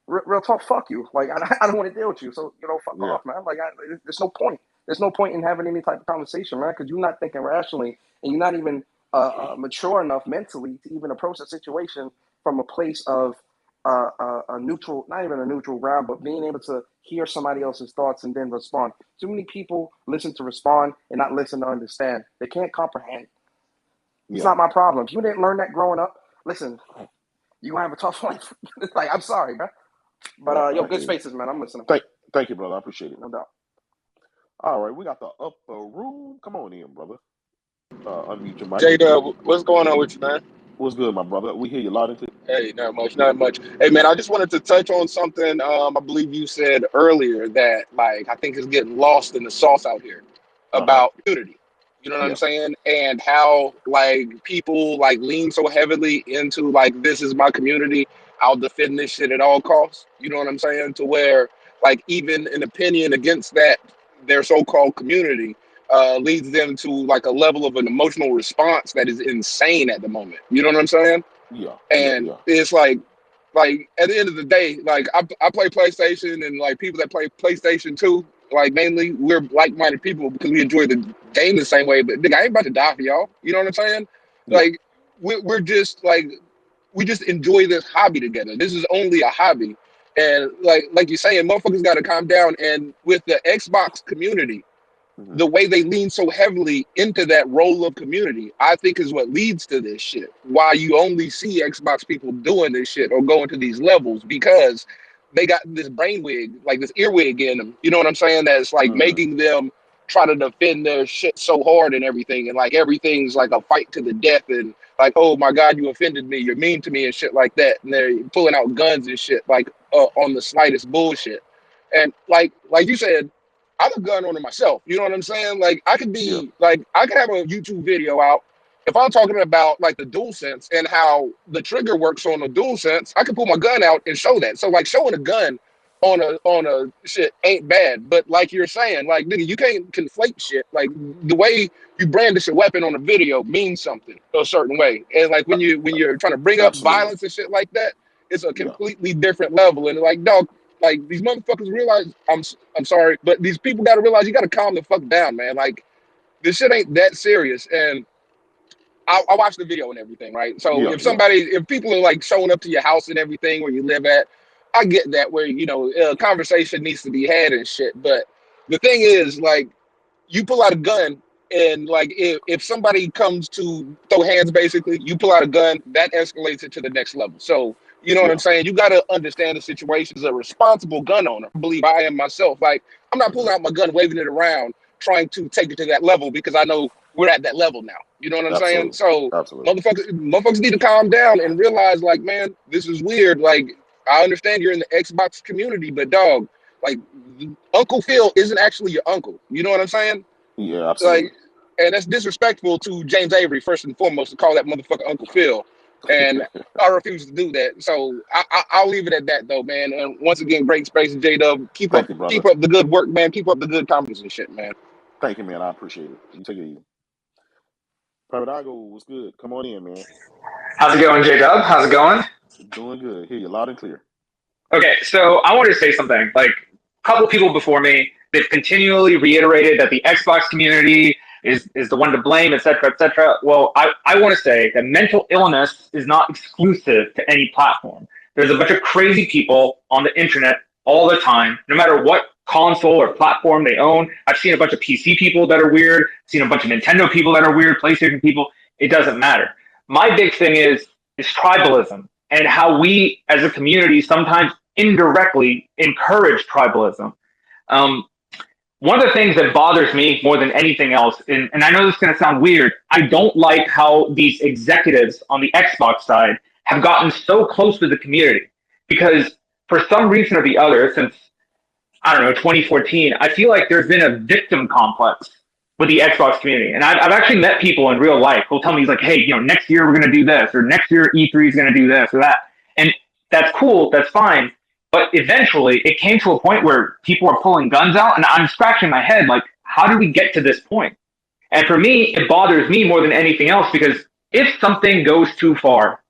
real talk, fuck you. Like, I don't want to deal with you. So, fuck off, man. Like, there's no point. There's no point in having any type of conversation, man, because you're not thinking rationally and you're not even mature enough mentally to even approach a situation from a place of a neutral, not even a neutral ground, but being able to hear somebody else's thoughts and then respond. Too many people listen to respond and not listen to understand. They can't comprehend. It's not my problem. If you didn't learn that growing up, listen, you're going to have a tough life. Like, I'm sorry, man. But yo, good spaces, man. I'm listening. Thank you, brother. I appreciate it. No doubt. All right, we got the upper room. Come on in, brother. Unmute your mic. Jaydub, what's going on with you, man? What's good, my brother? We hear you loud and clear. Hey, not much. Hey, man, I just wanted to touch on something. I believe you said earlier that, like, I think is getting lost in the sauce out here about unity. You know what I'm saying? And how, like, people, like, lean so heavily into, like, this is my community. I'll defend this shit at all costs. You know what I'm saying? To where, like, even an opinion against that, their so-called community, leads them to, like, a level of an emotional response that is insane at the moment. You know what I'm saying? Yeah. And it's like at the end of the day, like I play PlayStation, and like people that play PlayStation 2, like mainly we're like-minded people because we enjoy the game the same way. But nigga, I ain't about to die for y'all. You know what I'm saying? Yeah. Like we're just like we just enjoy this hobby together. This is only a hobby, and like you're saying, motherfuckers got to calm down. And with the Xbox community, the way they lean so heavily into that role of community, I think is what leads to this shit. Why you only see Xbox people doing this shit or going to these levels, because they got this brainwig, like this earwig in them. You know what I'm saying? That's like making them try to defend their shit so hard and everything. And like everything's like a fight to the death, and like, oh my God, you offended me, you're mean to me and shit like that. And they're pulling out guns and shit like on the slightest bullshit. And like you said, I'm a gun owner myself. You know what I'm saying? Like I could be like I could have a YouTube video out. If I'm talking about like the DualSense and how the trigger works on the DualSense, I could pull my gun out and show that. So like showing a gun on a shit ain't bad. But like you're saying, like nigga, you can't conflate shit. Like the way you brandish a weapon on a video means something a certain way. And like when you're trying to bring up violence and shit like that, it's a completely different level. And like dog, like these motherfuckers realize I'm sorry, but these people got to realize you got to calm the fuck down, man. Like this shit ain't that serious. And I watched the video and everything, right? So if people are like showing up to your house and everything where you live at, I get that where a conversation needs to be had and shit. But the thing is, like, you pull out a gun and like if somebody comes to throw hands, basically, you pull out a gun, that escalates it to the next level. So You know what I'm saying? You got to understand the situation as a responsible gun owner. I believe I am myself. Like, I'm not pulling out my gun, waving it around, trying to take it to that level because I know we're at that level now. You know what I'm saying? So motherfuckers need to calm down and realize, like, man, this is weird. Like, I understand you're in the Xbox community, but dog, like, Uncle Phil isn't actually your uncle. You know what I'm saying? Yeah, absolutely. Like, and that's disrespectful to James Avery, first and foremost, to call that motherfucker Uncle Phil. And I refuse to do that. So I'll leave it at that, though, man. And once again, great space, Jaydub. Keep up the good work, man. Keep up the good comments and shit, man. Thank you, man. I appreciate it. You take it easy. Private Igo, what's good? Come on in, man. How's it going, Jaydub? How's it going? Doing good. Hear you loud and clear. Okay, so I wanted to say something. Like, a couple people before me, they've continually reiterated that the Xbox community is the one to blame, et cetera, et cetera. Well, I want to say that mental illness is not exclusive to any platform. There's a bunch of crazy people on the internet all the time, no matter what console or platform they own. I've seen a bunch of PC people that are weird. I've seen a bunch of Nintendo people that are weird, PlayStation people. It doesn't matter. My big thing is tribalism and how we as a community sometimes indirectly encourage tribalism. One of the things that bothers me more than anything else, and I know this is going to sound weird, I don't like how these executives on the Xbox side have gotten so close with the community. Because for some reason or the other, since, I don't know, 2014, I feel like there's been a victim complex with the Xbox community. And I've actually met people in real life who'll tell me, like, hey, next year we're going to do this, or next year E3 is going to do this or that. And that's cool, that's fine. But eventually, it came to a point where people are pulling guns out, and I'm scratching my head, like, how did we get to this point? And for me, it bothers me more than anything else, because if something goes too far,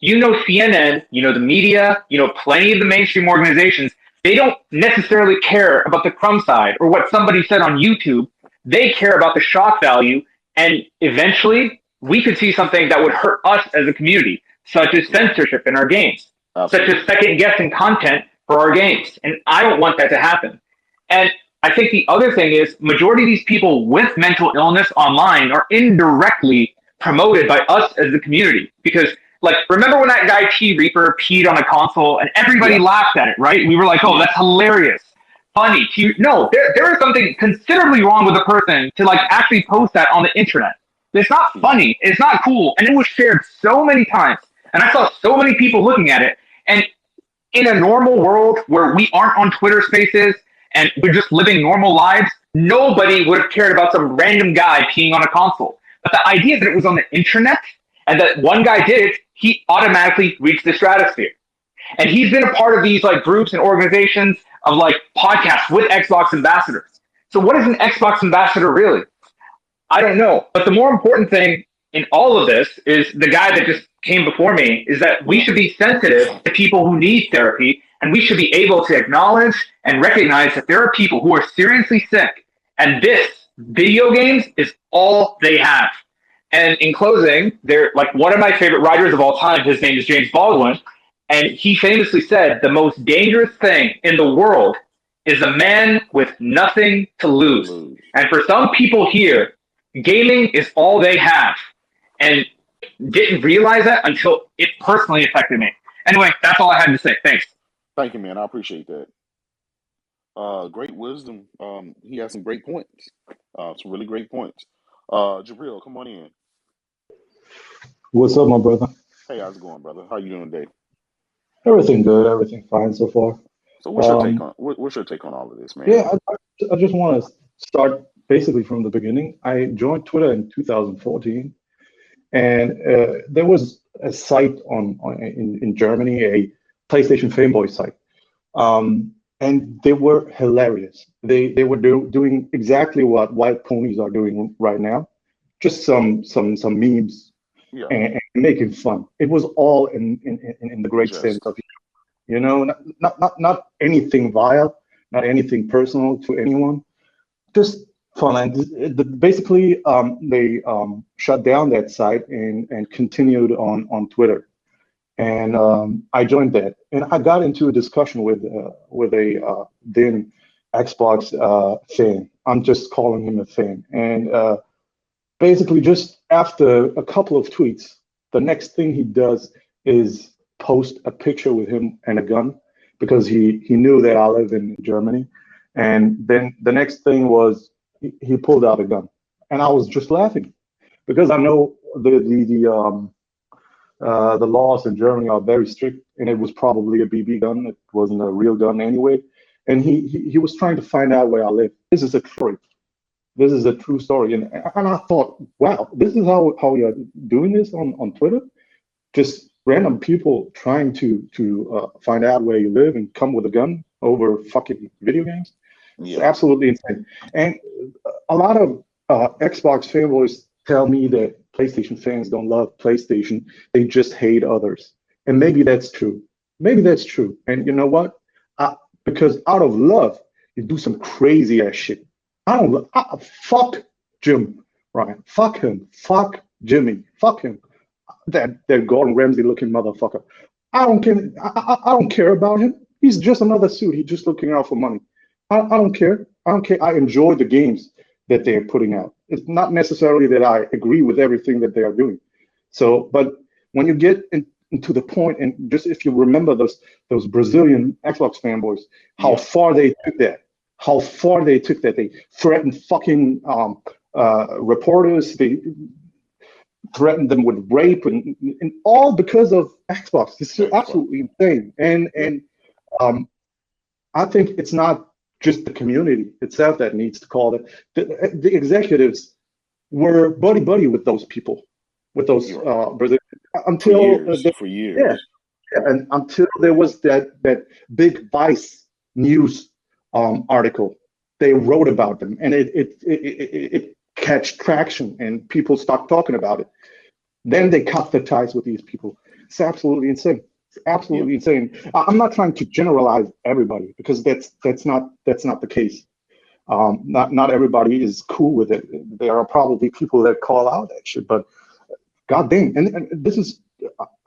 CNN, the media, plenty of the mainstream organizations, they don't necessarily care about the crumb side or what somebody said on YouTube. They care about the shock value, and eventually, we could see something that would hurt us as a community, such as censorship in our games. Such as second-guessing content for our games. And I don't want that to happen. And I think the other thing is, majority of these people with mental illness online are indirectly promoted by us as the community. Because, like, remember when that guy T Reaper peed on a console and everybody laughed at it, right? We were like, oh, that's hilarious. Funny. No, there is something considerably wrong with a person to, like, actually post that on the internet. It's not funny. It's not cool. And it was shared so many times. And I saw so many people looking at it. And in a normal world where we aren't on Twitter Spaces and we're just living normal lives, nobody would have cared about some random guy peeing on a console. But the idea that it was on the internet and that one guy did it, he automatically reached the stratosphere. And he's been a part of these, like, groups and organizations of, like, podcasts with Xbox ambassadors. So what is an Xbox ambassador really? I don't know. But the more important thing in all of this is the guy that just came before me is that we should be sensitive to people who need therapy, and we should be able to acknowledge and recognize that there are people who are seriously sick, and this video games is all they have. And in closing, they're like one of my favorite writers of all time. His name is James Baldwin, and he famously said the most dangerous thing in the world is a man with nothing to lose. And for some people here, gaming is all they have. And didn't realize that until it personally affected me. Anyway, that's all I had to say. Thanks. Thank you, man. I appreciate that. Great wisdom. He has some great points. Some really great points. Jabril, come on in. What's up, my brother? Hey, how's it going, brother? How you doing today? Everything good. Everything fine so far. So what's your take on all of this, man? Yeah, I just want to start basically from the beginning. I joined Twitter in 2014. And there was a site in Germany, a PlayStation fanboy site, and they were hilarious. They were doing exactly what White Ponies are doing right now, just some memes and making fun. It was all in the great sense of, not anything vile, not anything personal to anyone, just fun. And basically, they shut down that site and continued on Twitter. And I joined that, and I got into a discussion with a then Xbox fan. I'm just calling him a fan. And basically, just after a couple of tweets, the next thing he does is post a picture with him and a gun because he knew that I live in Germany. And then the next thing was he pulled out a gun, and I was just laughing because I know the laws in Germany are very strict, and it was probably a BB gun. It wasn't a real gun anyway. And he was trying to find out where I live. This is a story. This is a true story. And I thought, wow, this is how you're doing this on Twitter? Just random people trying to find out where you live and come with a gun over fucking video games. It's absolutely insane. And a lot of Xbox fanboys tell me that PlayStation fans don't love PlayStation. They just hate others. And maybe that's true. Maybe that's true. And you know what? Because out of love, you do some crazy ass shit. Fuck Jim Ryan. Fuck him. Fuck Jimmy. Fuck him. That Gordon Ramsay looking motherfucker. I don't care. I don't care about him. He's just another suit. He's just looking out for money. I don't care. I don't care. I enjoy the games that they're putting out. It's not necessarily that I agree with everything that they are doing. So, but when you get into the point, and just if you remember those Brazilian Xbox fanboys, how far they took that, they threatened fucking reporters. They threatened them with rape and all because of Xbox. It's absolutely insane. And I think it's not just the community itself that needs to call it. The executives were buddy with those people, with those Brazilian, for years. And until there was that big Vice News article, they wrote about them, and it catch traction, and people start talking about it. Then they cut the ties with these people. It's absolutely insane. It's absolutely insane. I'm not trying to generalize everybody because that's not the case. Not everybody is cool with it. There are probably people that call out that shit, but god dang, and this is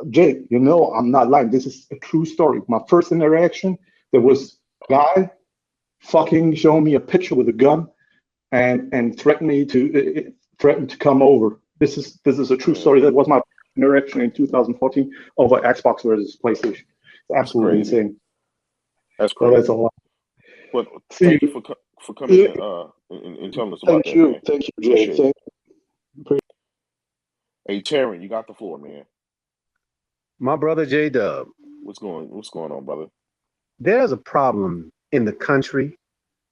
Jay, you know I'm not lying. This is a true story. My first interaction, there was a guy fucking showing me a picture with a gun and threatened to come over. This is a true story. That was my interaction in 2014 over Xbox versus PlayStation. It's absolutely insane. That's crazy. So that's a lot. But thank you for coming in and telling us about that, man. Thank you, Jay. Hey, Taryn, you got the floor, man. My brother Jaydub. What's going on, brother? There's a problem in the country,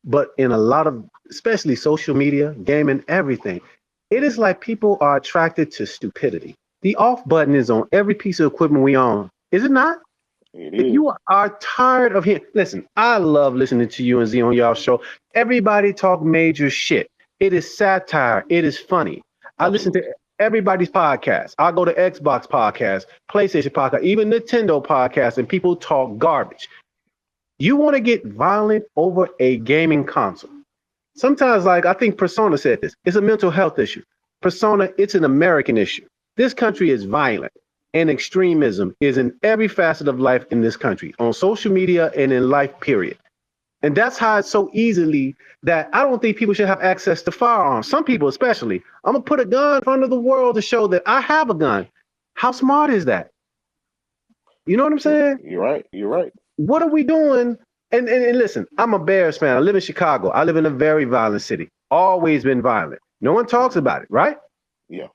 but in a lot of, especially social media, gaming, everything. It is like people are attracted to stupidity. The off button is on every piece of equipment we own. Is it not? It if is. you are tired of hearing, listen, I love listening to you and Z on y'all show. Everybody talk major shit. It is satire. It is funny. I listen to everybody's podcast. I go to Xbox podcast, PlayStation podcast, even Nintendo podcast, and people talk garbage. You want to get violent over a gaming console. Sometimes, like I think Persona said this, it's a mental health issue. Persona, it's an American issue. This country is violent, and extremism is in every facet of life in this country, on social media and in life, period. And that's how it's so easily that I don't think people should have access to firearms. Some people especially. I'm going to put a gun in front of the world to show that I have a gun. How smart is that? You know what I'm saying? You're right. What are we doing? And listen, I'm a Bears fan. I live in Chicago. I live in a very violent city. Always been violent. No one talks about it, right? Yeah.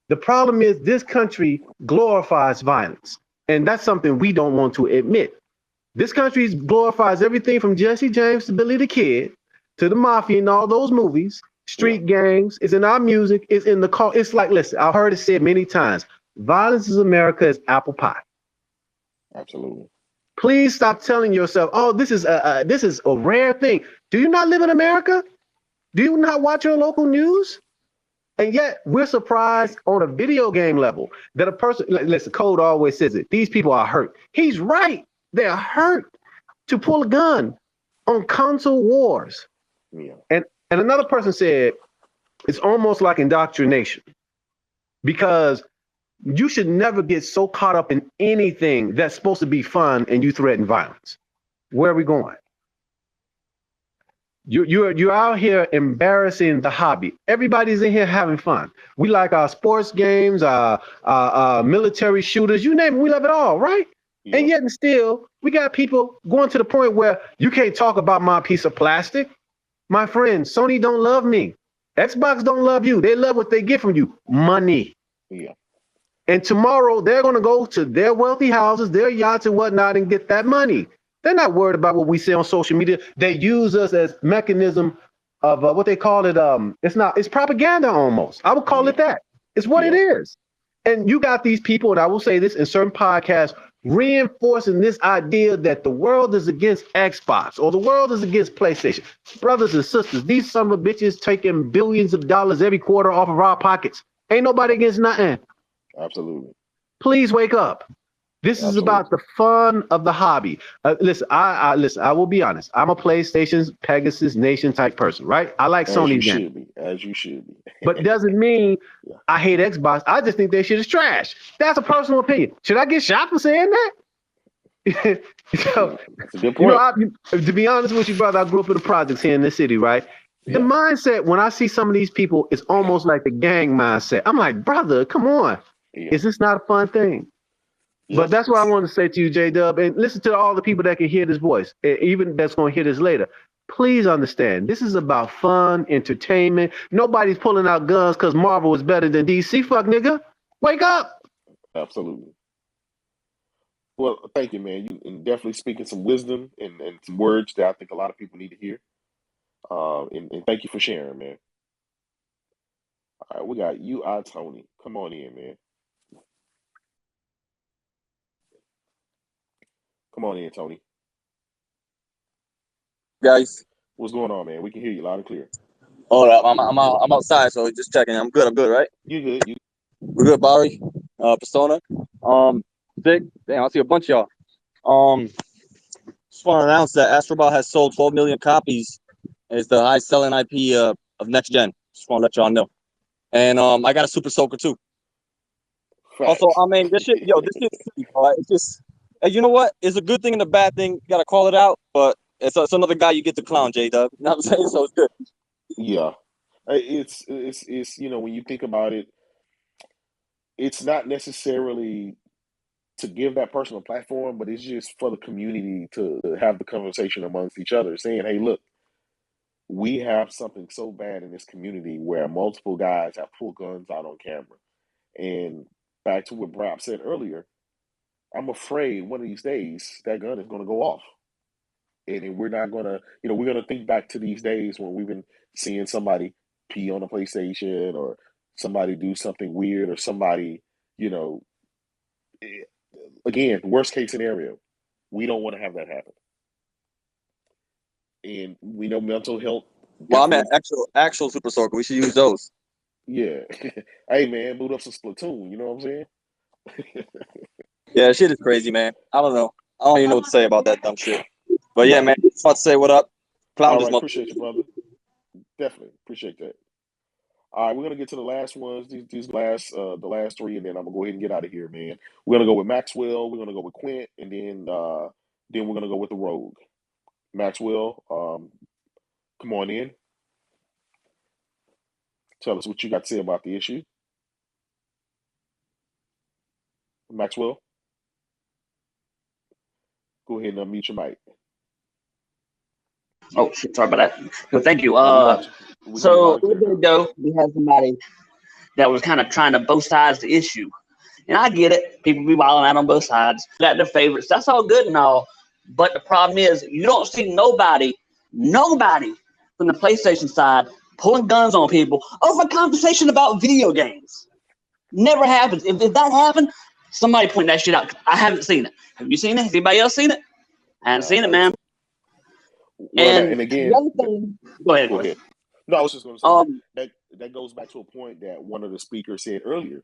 The problem is this country glorifies violence. And that's something we don't want to admit. This country glorifies everything from Jesse James to Billy the Kid to the Mafia and all those movies. Street gangs. It's in our music. It's in the car. It's like, listen, I've heard it said many times. Violence in America is apple pie. Absolutely. Please stop telling yourself, oh, this is a rare thing. Do you not live in America? Do you not watch your local news? And yet we're surprised on a video game level that a person, listen, Code always says it. These people are hurt. He's right. They're hurt to pull a gun on console wars. Yeah. And another person said it's almost like indoctrination because you should never get so caught up in anything that's supposed to be fun and you threaten violence. Where are we going? You're out here embarrassing the hobby. Everybody's in here having fun. We like our sports games, our military shooters, you name it, we love it all, right? Yeah. And yet and still, we got people going to the point where you can't talk about my piece of plastic. My friend, Sony don't love me. Xbox don't love you. They love what they get from you, money. Yeah. And tomorrow they're going to go to their wealthy houses, their yachts and whatnot and get that money. They're not worried about what we say on social media. They use us as mechanism of what they call it. It's propaganda almost. I would call it that. It's what it is. And you got these people, and I will say this in certain podcasts, reinforcing this idea that the world is against Xbox or the world is against PlayStation. Brothers and sisters, these son of a bitches taking billions of dollars every quarter off of our pockets. Ain't nobody against nothing. Absolutely. Please wake up. This is about the fun of the hobby. Listen, I will be honest. I'm a PlayStation's Pegasus Nation type person, right? I like Sony's games. As you should be. But doesn't mean I hate Xbox. I just think their shit is trash. That's a personal opinion. Should I get shot for saying that? So, that's a good point. To be honest with you, brother, I grew up in the projects here in this city, right? The mindset when I see some of these people, it's almost like the gang mindset. I'm like, brother, come on. Is this not a fun thing? But that's what I want to say to you, Jaydub, and listen to all the people that can hear this voice, even that's going to hear this later. Please understand, this is about fun, entertainment. Nobody's pulling out guns because Marvel is better than DC. Fuck, nigga. Wake up. Absolutely. Well, thank you, man. You definitely speaking some wisdom and some words that I think a lot of people need to hear. And thank you for sharing, man. All right, we got UI Tony. Come on in, man. Come on in, Tony. Guys, what's going on, man? We can hear you loud and clear. Hold up, I'm outside, so just checking. I'm good, right? You good? We're good, Barry. Persona. Vic. Damn, I see a bunch of y'all. Just want to announce that Astrobot has sold 12 million copies. It's the highest selling IP of next gen. Just want to let y'all know. And I got a Super Soaker too. Facts. Also, I mean, this shit, it's just, you know what? It's a good thing and a bad thing. You gotta call it out, but it's another guy you get to clown, Jaydub. You know what I'm saying? So it's good. Yeah, it's when you think about it, it's not necessarily to give that person a platform, but it's just for the community to have the conversation amongst each other, saying, "Hey, look, we have something so bad in this community where multiple guys have pulled guns out on camera." And back to what Brad said earlier, I'm afraid one of these days that gun is going to go off. And we're not going to, we're going to think back to these days when we've been seeing somebody pee on a PlayStation or somebody do something weird or somebody, again, worst case scenario. We don't want to have that happen. And we know mental health. Well, I'm at actual Super Soaker. We should use those. Yeah. Hey, man, boot up some Splatoon. You know what I'm saying? Yeah, shit is crazy, man. I don't know. I don't even know what to say about that dumb shit. But yeah, man, just want to say what up. All right, appreciate you, brother. Definitely appreciate that. All right, we're gonna get to the last ones. These last, the last three, and then I'm gonna go ahead and get out of here, man. We're gonna go with Maxwell. We're gonna go with Quint, and then we're gonna go with the Rogue. Maxwell, come on in. Tell us what you got to say about the issue. Maxwell, go ahead and unmute your mic. Oh shit! Sorry about that. So thank you. So a little bit ago, we had somebody that was kind of trying to both sides the issue, and I get it. People be wilding out on both sides, got their favorites. That's all good and all, but the problem is you don't see nobody from the PlayStation side pulling guns on people over a conversation about video games. Never happens. If that happened, somebody point that shit out. I haven't seen it. Have you seen it? Has anybody else seen it? I haven't seen it, man. Well, and again, the other thing, go ahead. No, I was just going to say that goes back to a point that one of the speakers said earlier.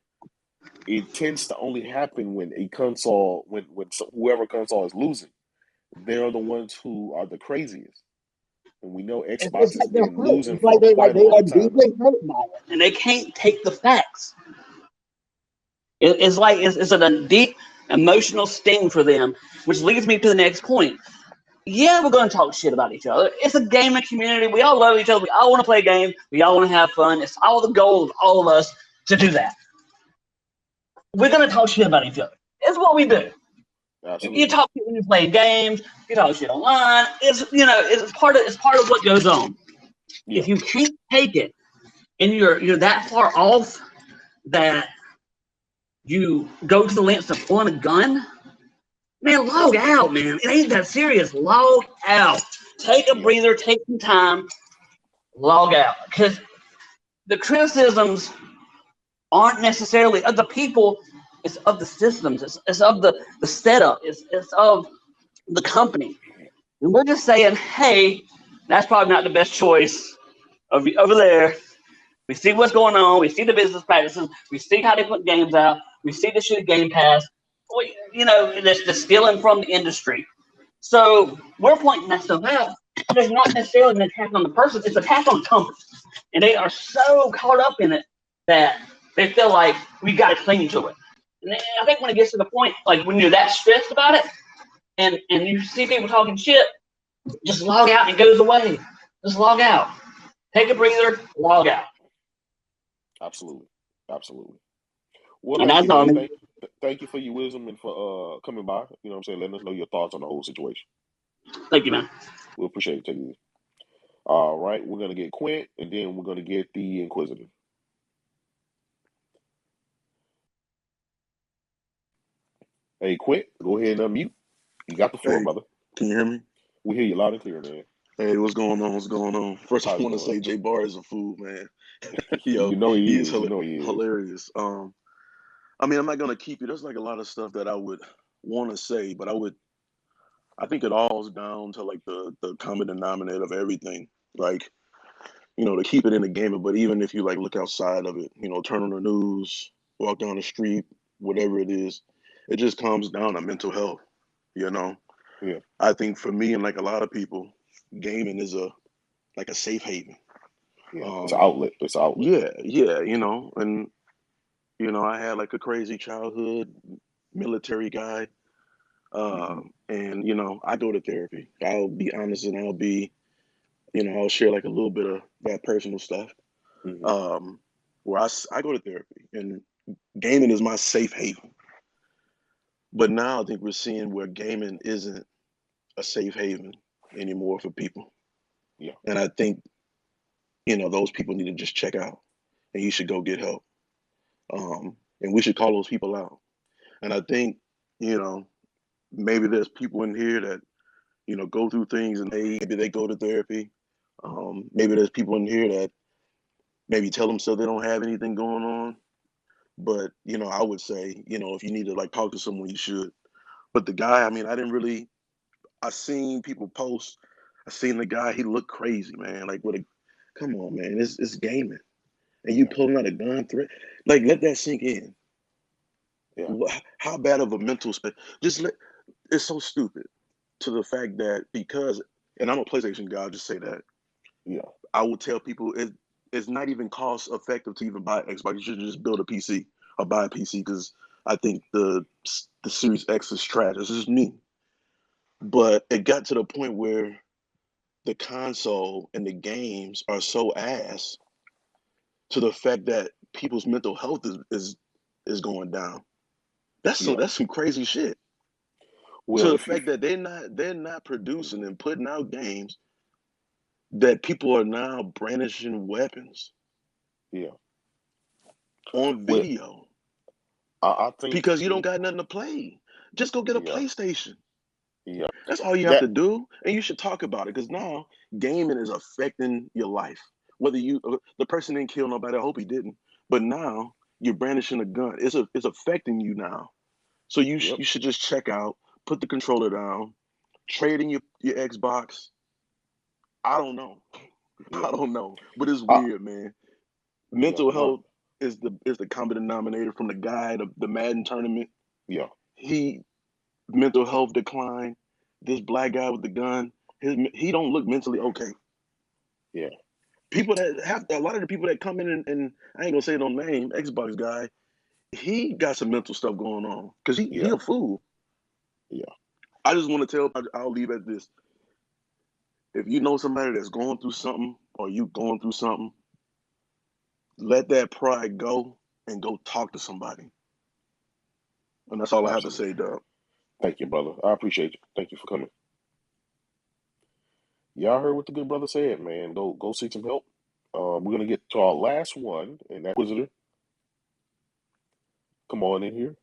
It tends to only happen when a console, when whoever console is losing, they're the ones who are the craziest. And we know Xbox has been losing for quite a long time. And they can't take the facts. It's like it's a deep emotional sting for them, which leads me to the next point. yeah, we're going to talk shit about each other. It's a gaming community. We all love each other. We all want to play games. We all want to have fun. It's all the goal of all of us to do that. We're going to talk shit about each other. It's what we do. Absolutely. You talk shit when you're playing games. You talk shit online. It's part of what goes on. Yeah. If you can't take it and you're that far off that you go to the lengths of pulling a gun, man, log out, man. It ain't that serious. Log out. Take a breather. Take some time. Log out. Because the criticisms aren't necessarily of the people. It's of the systems. It's of the setup. It's of the company. And we're just saying, hey, that's probably not the best choice over there. We see what's going on. We see the business practices. We see how they put games out. We see the shit Game Pass. That's stealing from the industry. So we're pointing that stuff out. There's not necessarily an attack on the person. It's an attack on the company. And they are so caught up in it that they feel like we got to cling to it. And I think when it gets to the point, like when you're that stressed about it, and you see people talking shit, just log out and it goes away. Just log out. Take a breather, log out. Absolutely. Well, And thank that's all. you, man. Thank you for your wisdom and for coming by. You know what I'm saying? Letting us know your thoughts on the whole situation. Thank you, man. We appreciate it. Take it easy. All right, we're gonna get Quint, and then we're gonna get the Inquisitive. Hey, Quint, go ahead and unmute. You got the floor, Hey, brother. can you hear me? We hear you loud and clear, man. Hey, what's going on? What's going on? First, I How's it want to going? say Jay Bar is a fool, man. Yo, You know he he is is. You know he is. hilarious. I mean, I'm not gonna keep you. There's like a lot of stuff that I would want to say, but I think it all's down to like the common denominator of everything. Like, to keep it in the game, but even if you like look outside of it, turn on the news, walk down the street, whatever it is, it just comes down to mental health. Yeah. I think for me and like a lot of people, gaming is a safe haven. Yeah. It's an outlet. It's an outlet. Yeah, and I had like a crazy childhood, military guy, and I go to therapy. I'll be honest, and I'll share like a little bit of that personal stuff. Where I go to therapy, and gaming is my safe haven. But now I think we're seeing where gaming isn't a safe haven anymore for people. Yeah. And I think, those people need to just check out, and you should go get help. And we should call those people out. And I think, maybe there's people in here that, go through things and maybe they go to therapy. Maybe there's people in here that maybe tell themselves they don't have anything going on. But, I would say, if you need to like talk to someone, you should. But the guy, I mean, I seen people post, I seen the guy, he looked crazy, man. Like come on, man, it's gaming. And you pulling out a gun threat. Like, let that sink in. Yeah. How bad of a mental space? It's so stupid to the fact that and I'm a PlayStation guy, I'll just say that. Yeah. I would tell people it's not even cost effective to even buy an Xbox. You should just build a PC or buy a PC because I think the Series X is trash. This is me. But it got to the point where the console and the games are so ass to the fact that people's mental health is going down. That's some crazy shit. Well, To the fact that they're not producing and putting out games that people are now brandishing weapons. Yeah. On video. I think because you don't got nothing to play. Just go get a PlayStation. Yeah. That's all you have to do. And you should talk about it because now gaming is affecting your life. Whether the person didn't kill nobody, I hope he didn't. But now you're brandishing a gun. It's affecting you now. So you should just check out, put the controller down, trade in your Xbox. I don't know. I don't know. But it's weird, man. Mental health is the common denominator from the guy, the Madden tournament. Yeah. Mental health decline. This black guy with the gun, he don't look mentally okay. Yeah. People that have a lot of the people that come in and I ain't gonna say no name, Xbox guy, he got some mental stuff going on because he a fool. Yeah. I just want to tell. I'll leave at this. if you know somebody that's going through something or you going through something, let that pride go and go talk to somebody. And that's all I have to Absolutely. say, Dub. Thank you, brother. I appreciate you. Thank you for coming. Y'all heard what the good brother said, man. Go seek some help. We're gonna get to our last one, and that Inquisitor. Come on in here.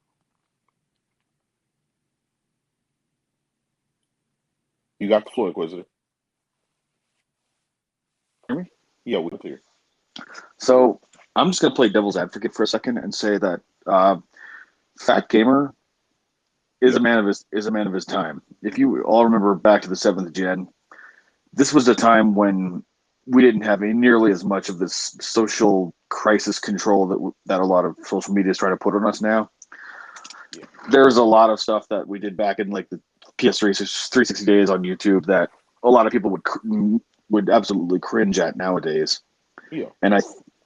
You got the floor, Inquisitor. Hear me? Yeah, we're clear. So I'm just gonna play devil's advocate for a second and say that Fat Gamer is a man of his time. If you all remember back to the 7th gen, this was a time when we didn't have nearly as much of this social crisis control that a lot of social media is trying to put on us now. Yeah. There's a lot of stuff that we did back in like the PS3 360 days on YouTube that a lot of people would absolutely cringe at nowadays. Yeah. And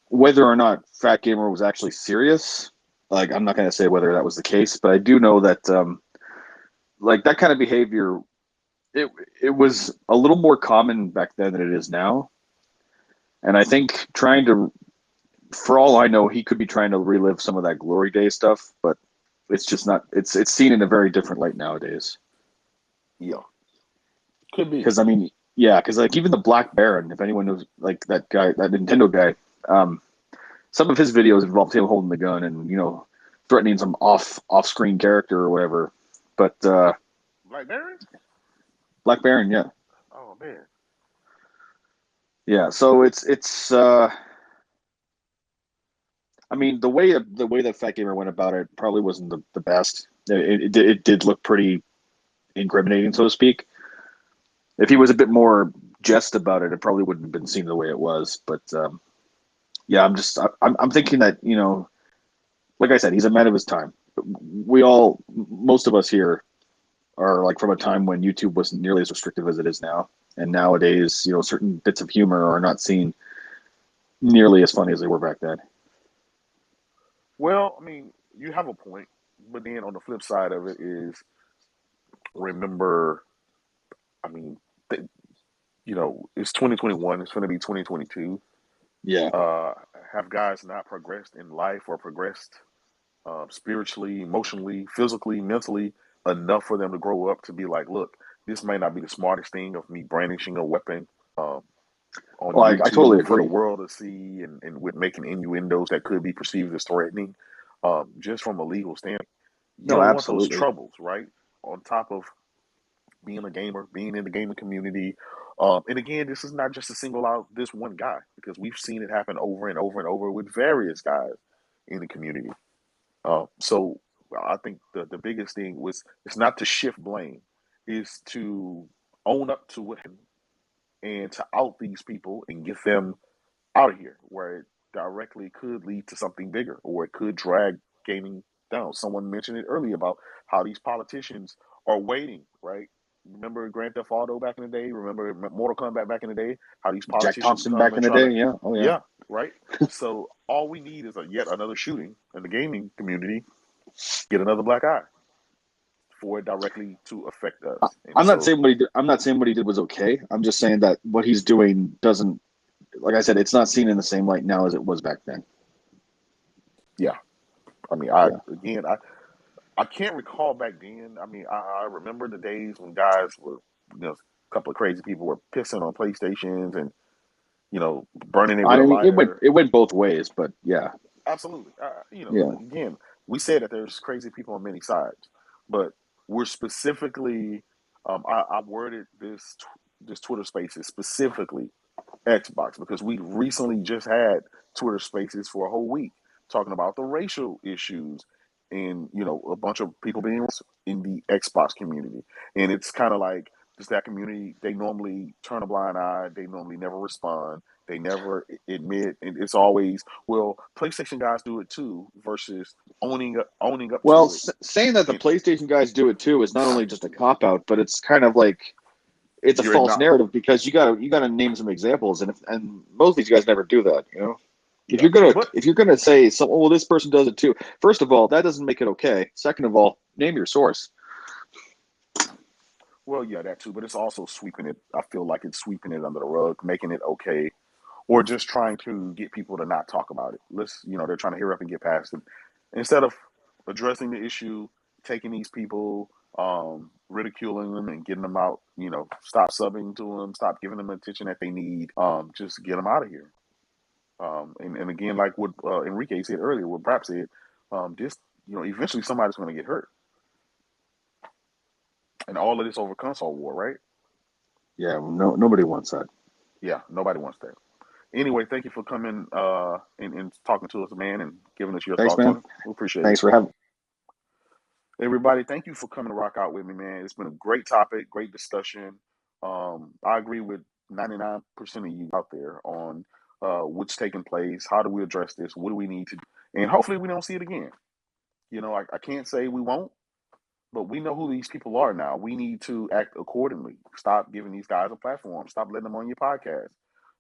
whether or not Fat Gamer was actually serious, like I'm not going to say whether that was the case, but I do know that like that kind of behavior, it was a little more common back then than it is now. And I think for all I know, he could be trying to relive some of that glory day stuff, but it's just not. It's seen in a very different light nowadays. Yeah, could be. Because I mean, yeah, because like even the Black Baron, if anyone knows, like that guy, that Nintendo guy, some of his videos involved him holding the gun and threatening some off-screen character or whatever. But Black Baron? Black Baron, yeah. Oh man. Yeah, so it's I mean the way that Fat Gamer went about it probably wasn't the best. It did look pretty incriminating, so to speak. If he was a bit more jest about it, it probably wouldn't have been seen the way it was. But yeah, I'm thinking that like I said, he's a man of his time. Most of us here are like from a time when YouTube wasn't nearly as restrictive as it is now. And nowadays, certain bits of humor are not seen nearly as funny as they were back then. Well, I mean, you have a point, but then on the flip side of it is, remember, I mean, it's 2021. It's going to be 2022. Yeah. Have guys not progressed in life or progressed spiritually, emotionally, physically, mentally enough for them to grow up to be like, look, this may not be the smartest thing of me brandishing a weapon on YouTube I totally for the agree. world to see and with making innuendos that could be perceived as threatening, just from a legal standpoint. You No, don't want those absolutely. troubles, right? On top of being a gamer, being in the gaming community. And again, this is not just to single out this one guy, because we've seen it happen over and over and over with various guys in the community. So I think the biggest thing was, it's not to shift blame, is to own up to it and to out these people and get them out of here, where it directly could lead to something bigger, or it could drag gaming down. Someone mentioned it earlier about how these politicians are waiting, right? Remember Grand Theft Auto back in the day? Remember Mortal Kombat back in the day? How these Jack politicians Thompson come back and in the try to, day, yeah. Oh yeah. yeah, right? So all we need is yet another shooting in the gaming community, get another black eye for it directly to affect us. And I'm not so, saying what he did was okay. I'm just saying that what he's doing doesn't, like I said, it's not seen in the same light now as it was back then. yeah. I mean, I can't recall back then. I mean, I remember the days when guys were, a couple of crazy people were pissing on PlayStations and, burning it with I a mean, lighter. it went both ways, but yeah. Absolutely. Yeah. Again, we say that there's crazy people on many sides, but we're specifically, I worded this Twitter Spaces specifically Xbox, because we recently just had Twitter Spaces for a whole week talking about the racial issues and a bunch of people being in the Xbox community, and it's kind of like just that community. They normally turn a blind eye. They normally never respond. They never admit, and it's always, well, PlayStation guys do it too, versus owning up Well, to it. saying that the PlayStation guys do it too is not only just a cop out, but it's kind of like it's a You're false not. narrative, because you gotta name some examples, and most of these guys never do that. If Yeah, you're gonna say well, this person does it too. First of all, that doesn't make it okay. Second of all, name your source. Well, yeah, that too, but it's also sweeping it. I feel like it's sweeping it under the rug, making it okay, or just trying to get people to not talk about it. They're trying to hurry up and get past it instead of addressing the issue, taking these people, ridiculing them and getting them out. Stop subbing to them, stop giving them the attention that they need. Just get them out of here. And again, like what Enrique said earlier, what Brap said, eventually somebody's going to get hurt, and all of this over console war, right? Yeah, nobody wants that. Yeah, nobody wants that. Anyway, thank you for coming and talking to us, man, and giving us your Thanks, thoughts man. on it. We appreciate Thanks it. for having. Everybody, thank you for coming to rock out with me, man. It's been a great topic, great discussion. I agree with 99% of you out there on what's taking place. How do we address this? What do we need to do? And hopefully we don't see it again. I can't say we won't, but we know who these people are now. We need to act accordingly. Stop giving these guys a platform. Stop letting them on your podcast.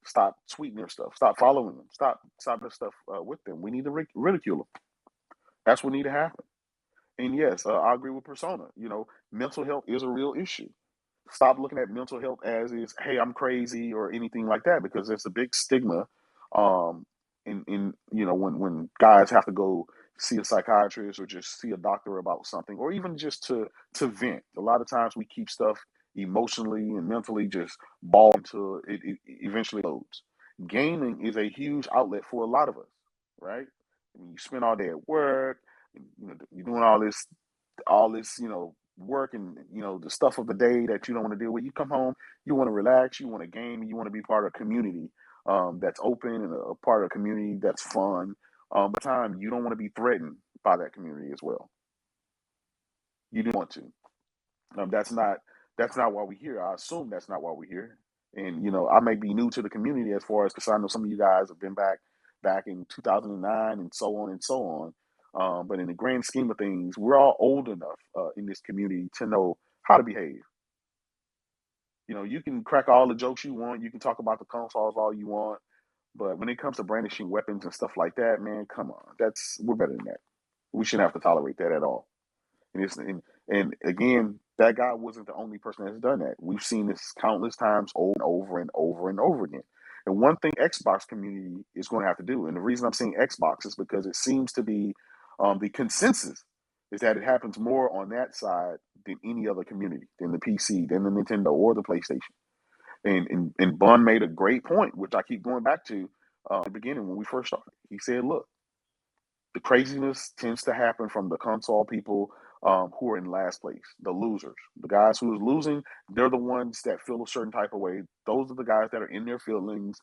Stop tweeting their stuff. Stop following them. Stop their stuff with them. We need to ridicule them. That's what need to happen. And yes, I agree with Persona. Mental health is a real issue. Stop looking at mental health as is, hey, I'm crazy or anything like that, because there's a big stigma. When guys have to go see a psychiatrist or just see a doctor about something, or even just to vent. A lot of times we keep stuff emotionally and mentally just ball until it eventually loads. Gaming is a huge outlet for a lot of us, right? I mean, you spend all day at work, and, you're doing all this, work and the stuff of the day that you don't want to deal with. You come home, you want to relax, you want to game, you want to be part of a community that's open and a part of a community that's fun. But time you don't want to be threatened by that community as well. You do want to. That's not why we're here. I assume that's not why we're here. And I may be new to the community as far as, because I know some of you guys have been back in 2009 and so on and so on. But in the grand scheme of things, we're all old enough in this community to know how to behave. You can crack all the jokes you want. You can talk about the consoles all you want. But when it comes to brandishing weapons and stuff like that, man, come on. We're better than that. We shouldn't have to tolerate that at all. And again, that guy wasn't the only person that's done that. We've seen this countless times over and over and over and over again. And one thing Xbox community is going to have to do, and the reason I'm saying Xbox is because it seems to be the consensus is that it happens more on that side than any other community, than the PC, than the Nintendo or the PlayStation. And Bun made a great point, which I keep going back to at the beginning when we first started. He said, look, the craziness tends to happen from the console people who are in last place, the losers. The guys who are losing, they're the ones that feel a certain type of way. Those are the guys that are in their feelings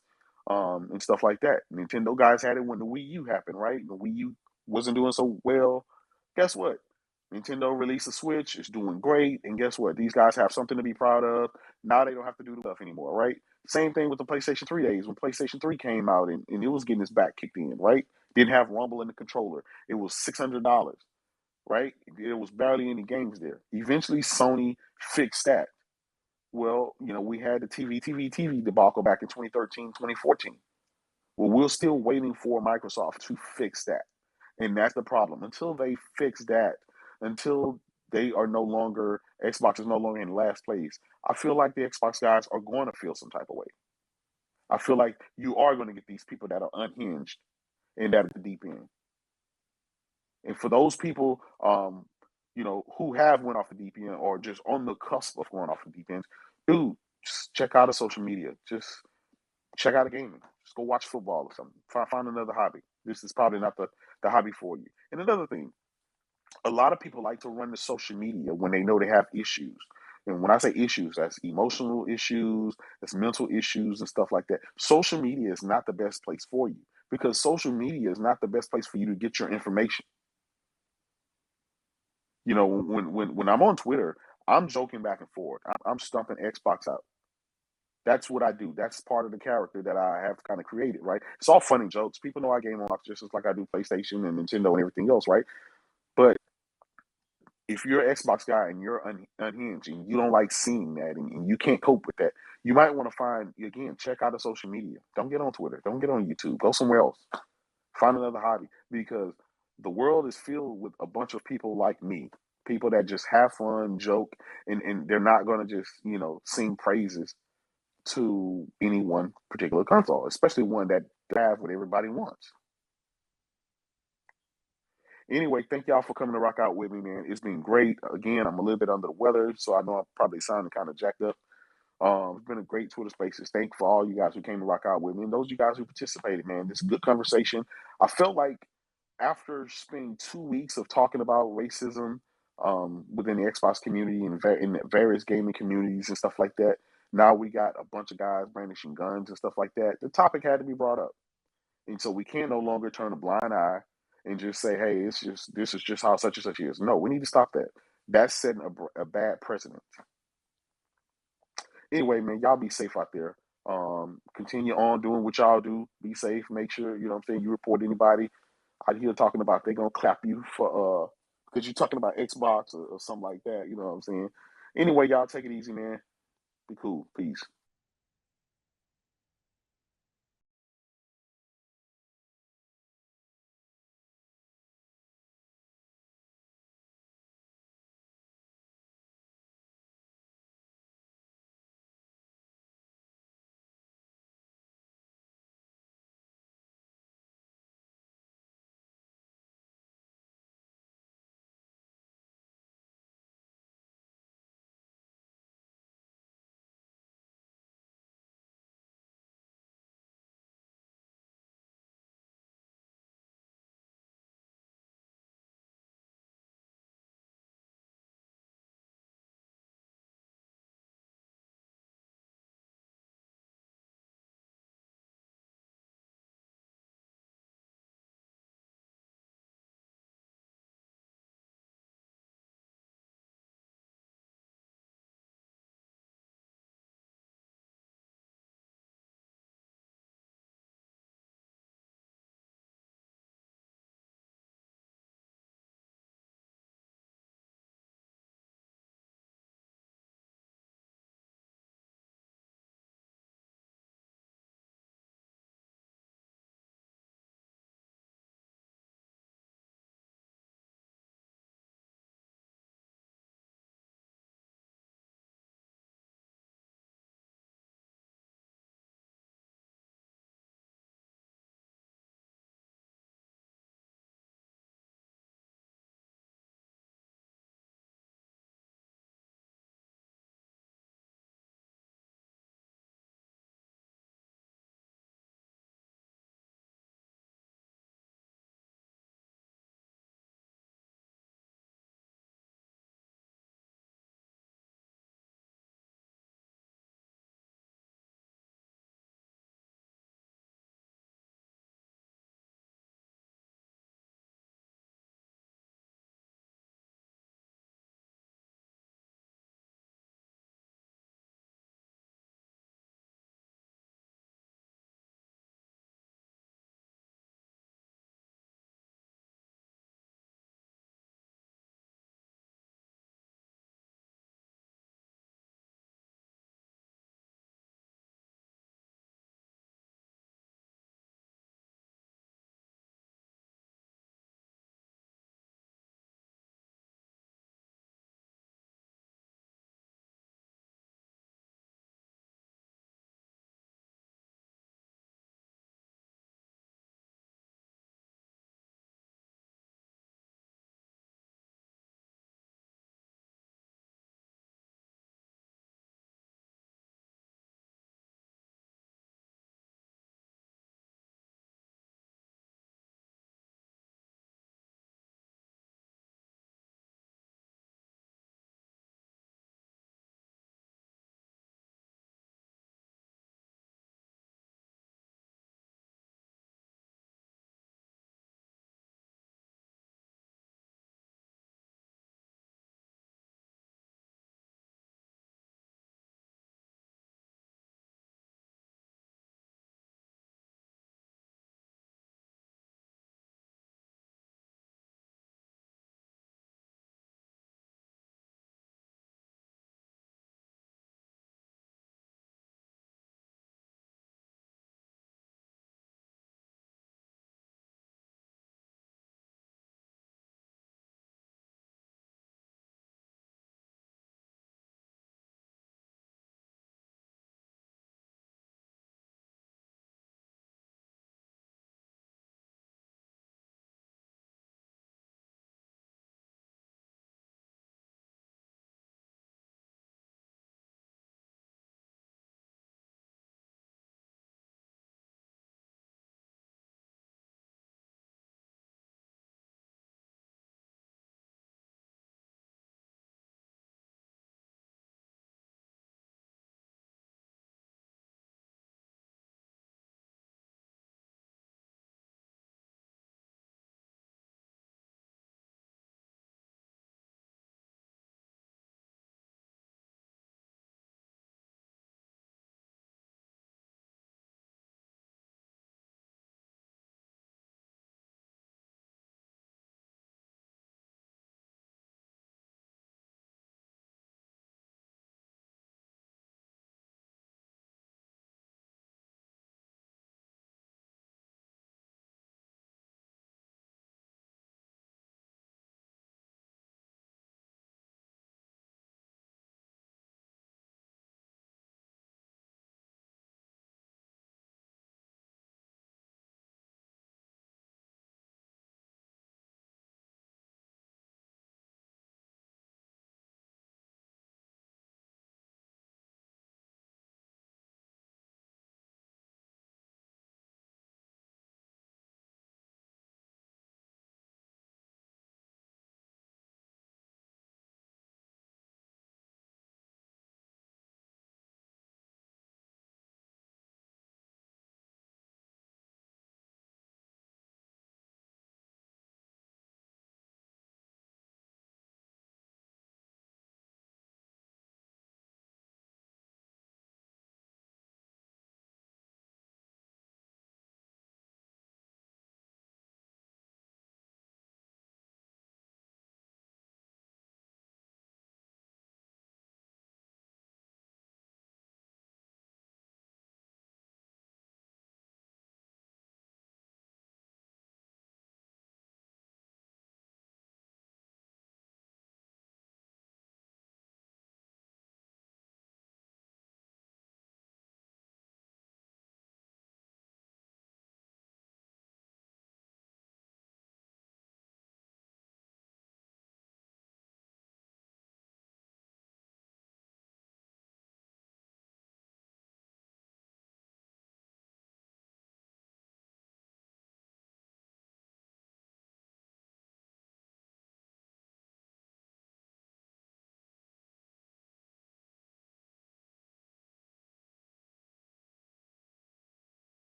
and stuff like that. Nintendo guys had it when the Wii U happened, right? The Wii U wasn't doing so well. Guess what? Nintendo released a Switch. It's doing great. And guess what? These guys have something to be proud of. Now they don't have to do the stuff anymore, right? Same thing with the PlayStation 3 days when PlayStation 3 came out and it was getting its back kicked in, right? Didn't have Rumble in the controller. It was $600, right? There was barely any games there. Eventually, Sony fixed that. Well, we had the TV debacle back in 2013, 2014. Well, we're still waiting for Microsoft to fix that. And that's the problem. Until they fix that, until they are no longer, Xbox is no longer in last place, I feel like the Xbox guys are going to feel some type of way. I feel like you are going to get these people that are unhinged and that at the deep end. And for those people, who have went off the deep end or just on the cusp of going off the deep end, dude, just check out a social media. Just check out a gaming. Just go watch football or something. Find another hobby. This is probably not the hobby for you. And another thing, a lot of people like to run to social media when they know they have issues. And when I say issues, that's emotional issues, that's mental issues and stuff like that. Social media is not the best place for you, because social media is not the best place for you to get your information. When I'm on Twitter, I'm joking back and forth. I'm stumping Xbox out. That's what I do. That's part of the character that I have kind of created, right? It's all funny jokes. People know I game on just as like I do PlayStation and Nintendo and everything else, right? But if you're an Xbox guy and you're unhinged and you don't like seeing that and you can't cope with that, you might want to check out the social media. Don't get on Twitter. Don't get on YouTube. Go somewhere else. Find another hobby, because the world is filled with a bunch of people like me People that just have fun, joke, and they're not going to just, sing praises to any one particular console, especially one that have what everybody wants. Anyway, thank y'all for coming to rock out with me, man. It's been great. Again, I'm a little bit under the weather, so I know I'm probably sounding kind of jacked up. It's been a great Twitter Spaces. Thank you for all you guys who came to rock out with me, and those of you guys who participated, man. This is a good conversation. I felt like after spending 2 weeks of talking about racism within the Xbox community and in various gaming communities and stuff like that, now we got a bunch of guys brandishing guns and stuff like that. The topic had to be brought up, and so we can't no longer turn a blind eye and just say, "Hey, this is just how such and such is." No, we need to stop that. That's setting a bad precedent. Anyway, man, y'all be safe out there. Continue on doing what y'all do. Be safe. Make sure, you report anybody out here talking about they're going to clap you for, because you're talking about Xbox or something like that. You know what I'm saying? Anyway, y'all take it easy, man. Be cool. Peace.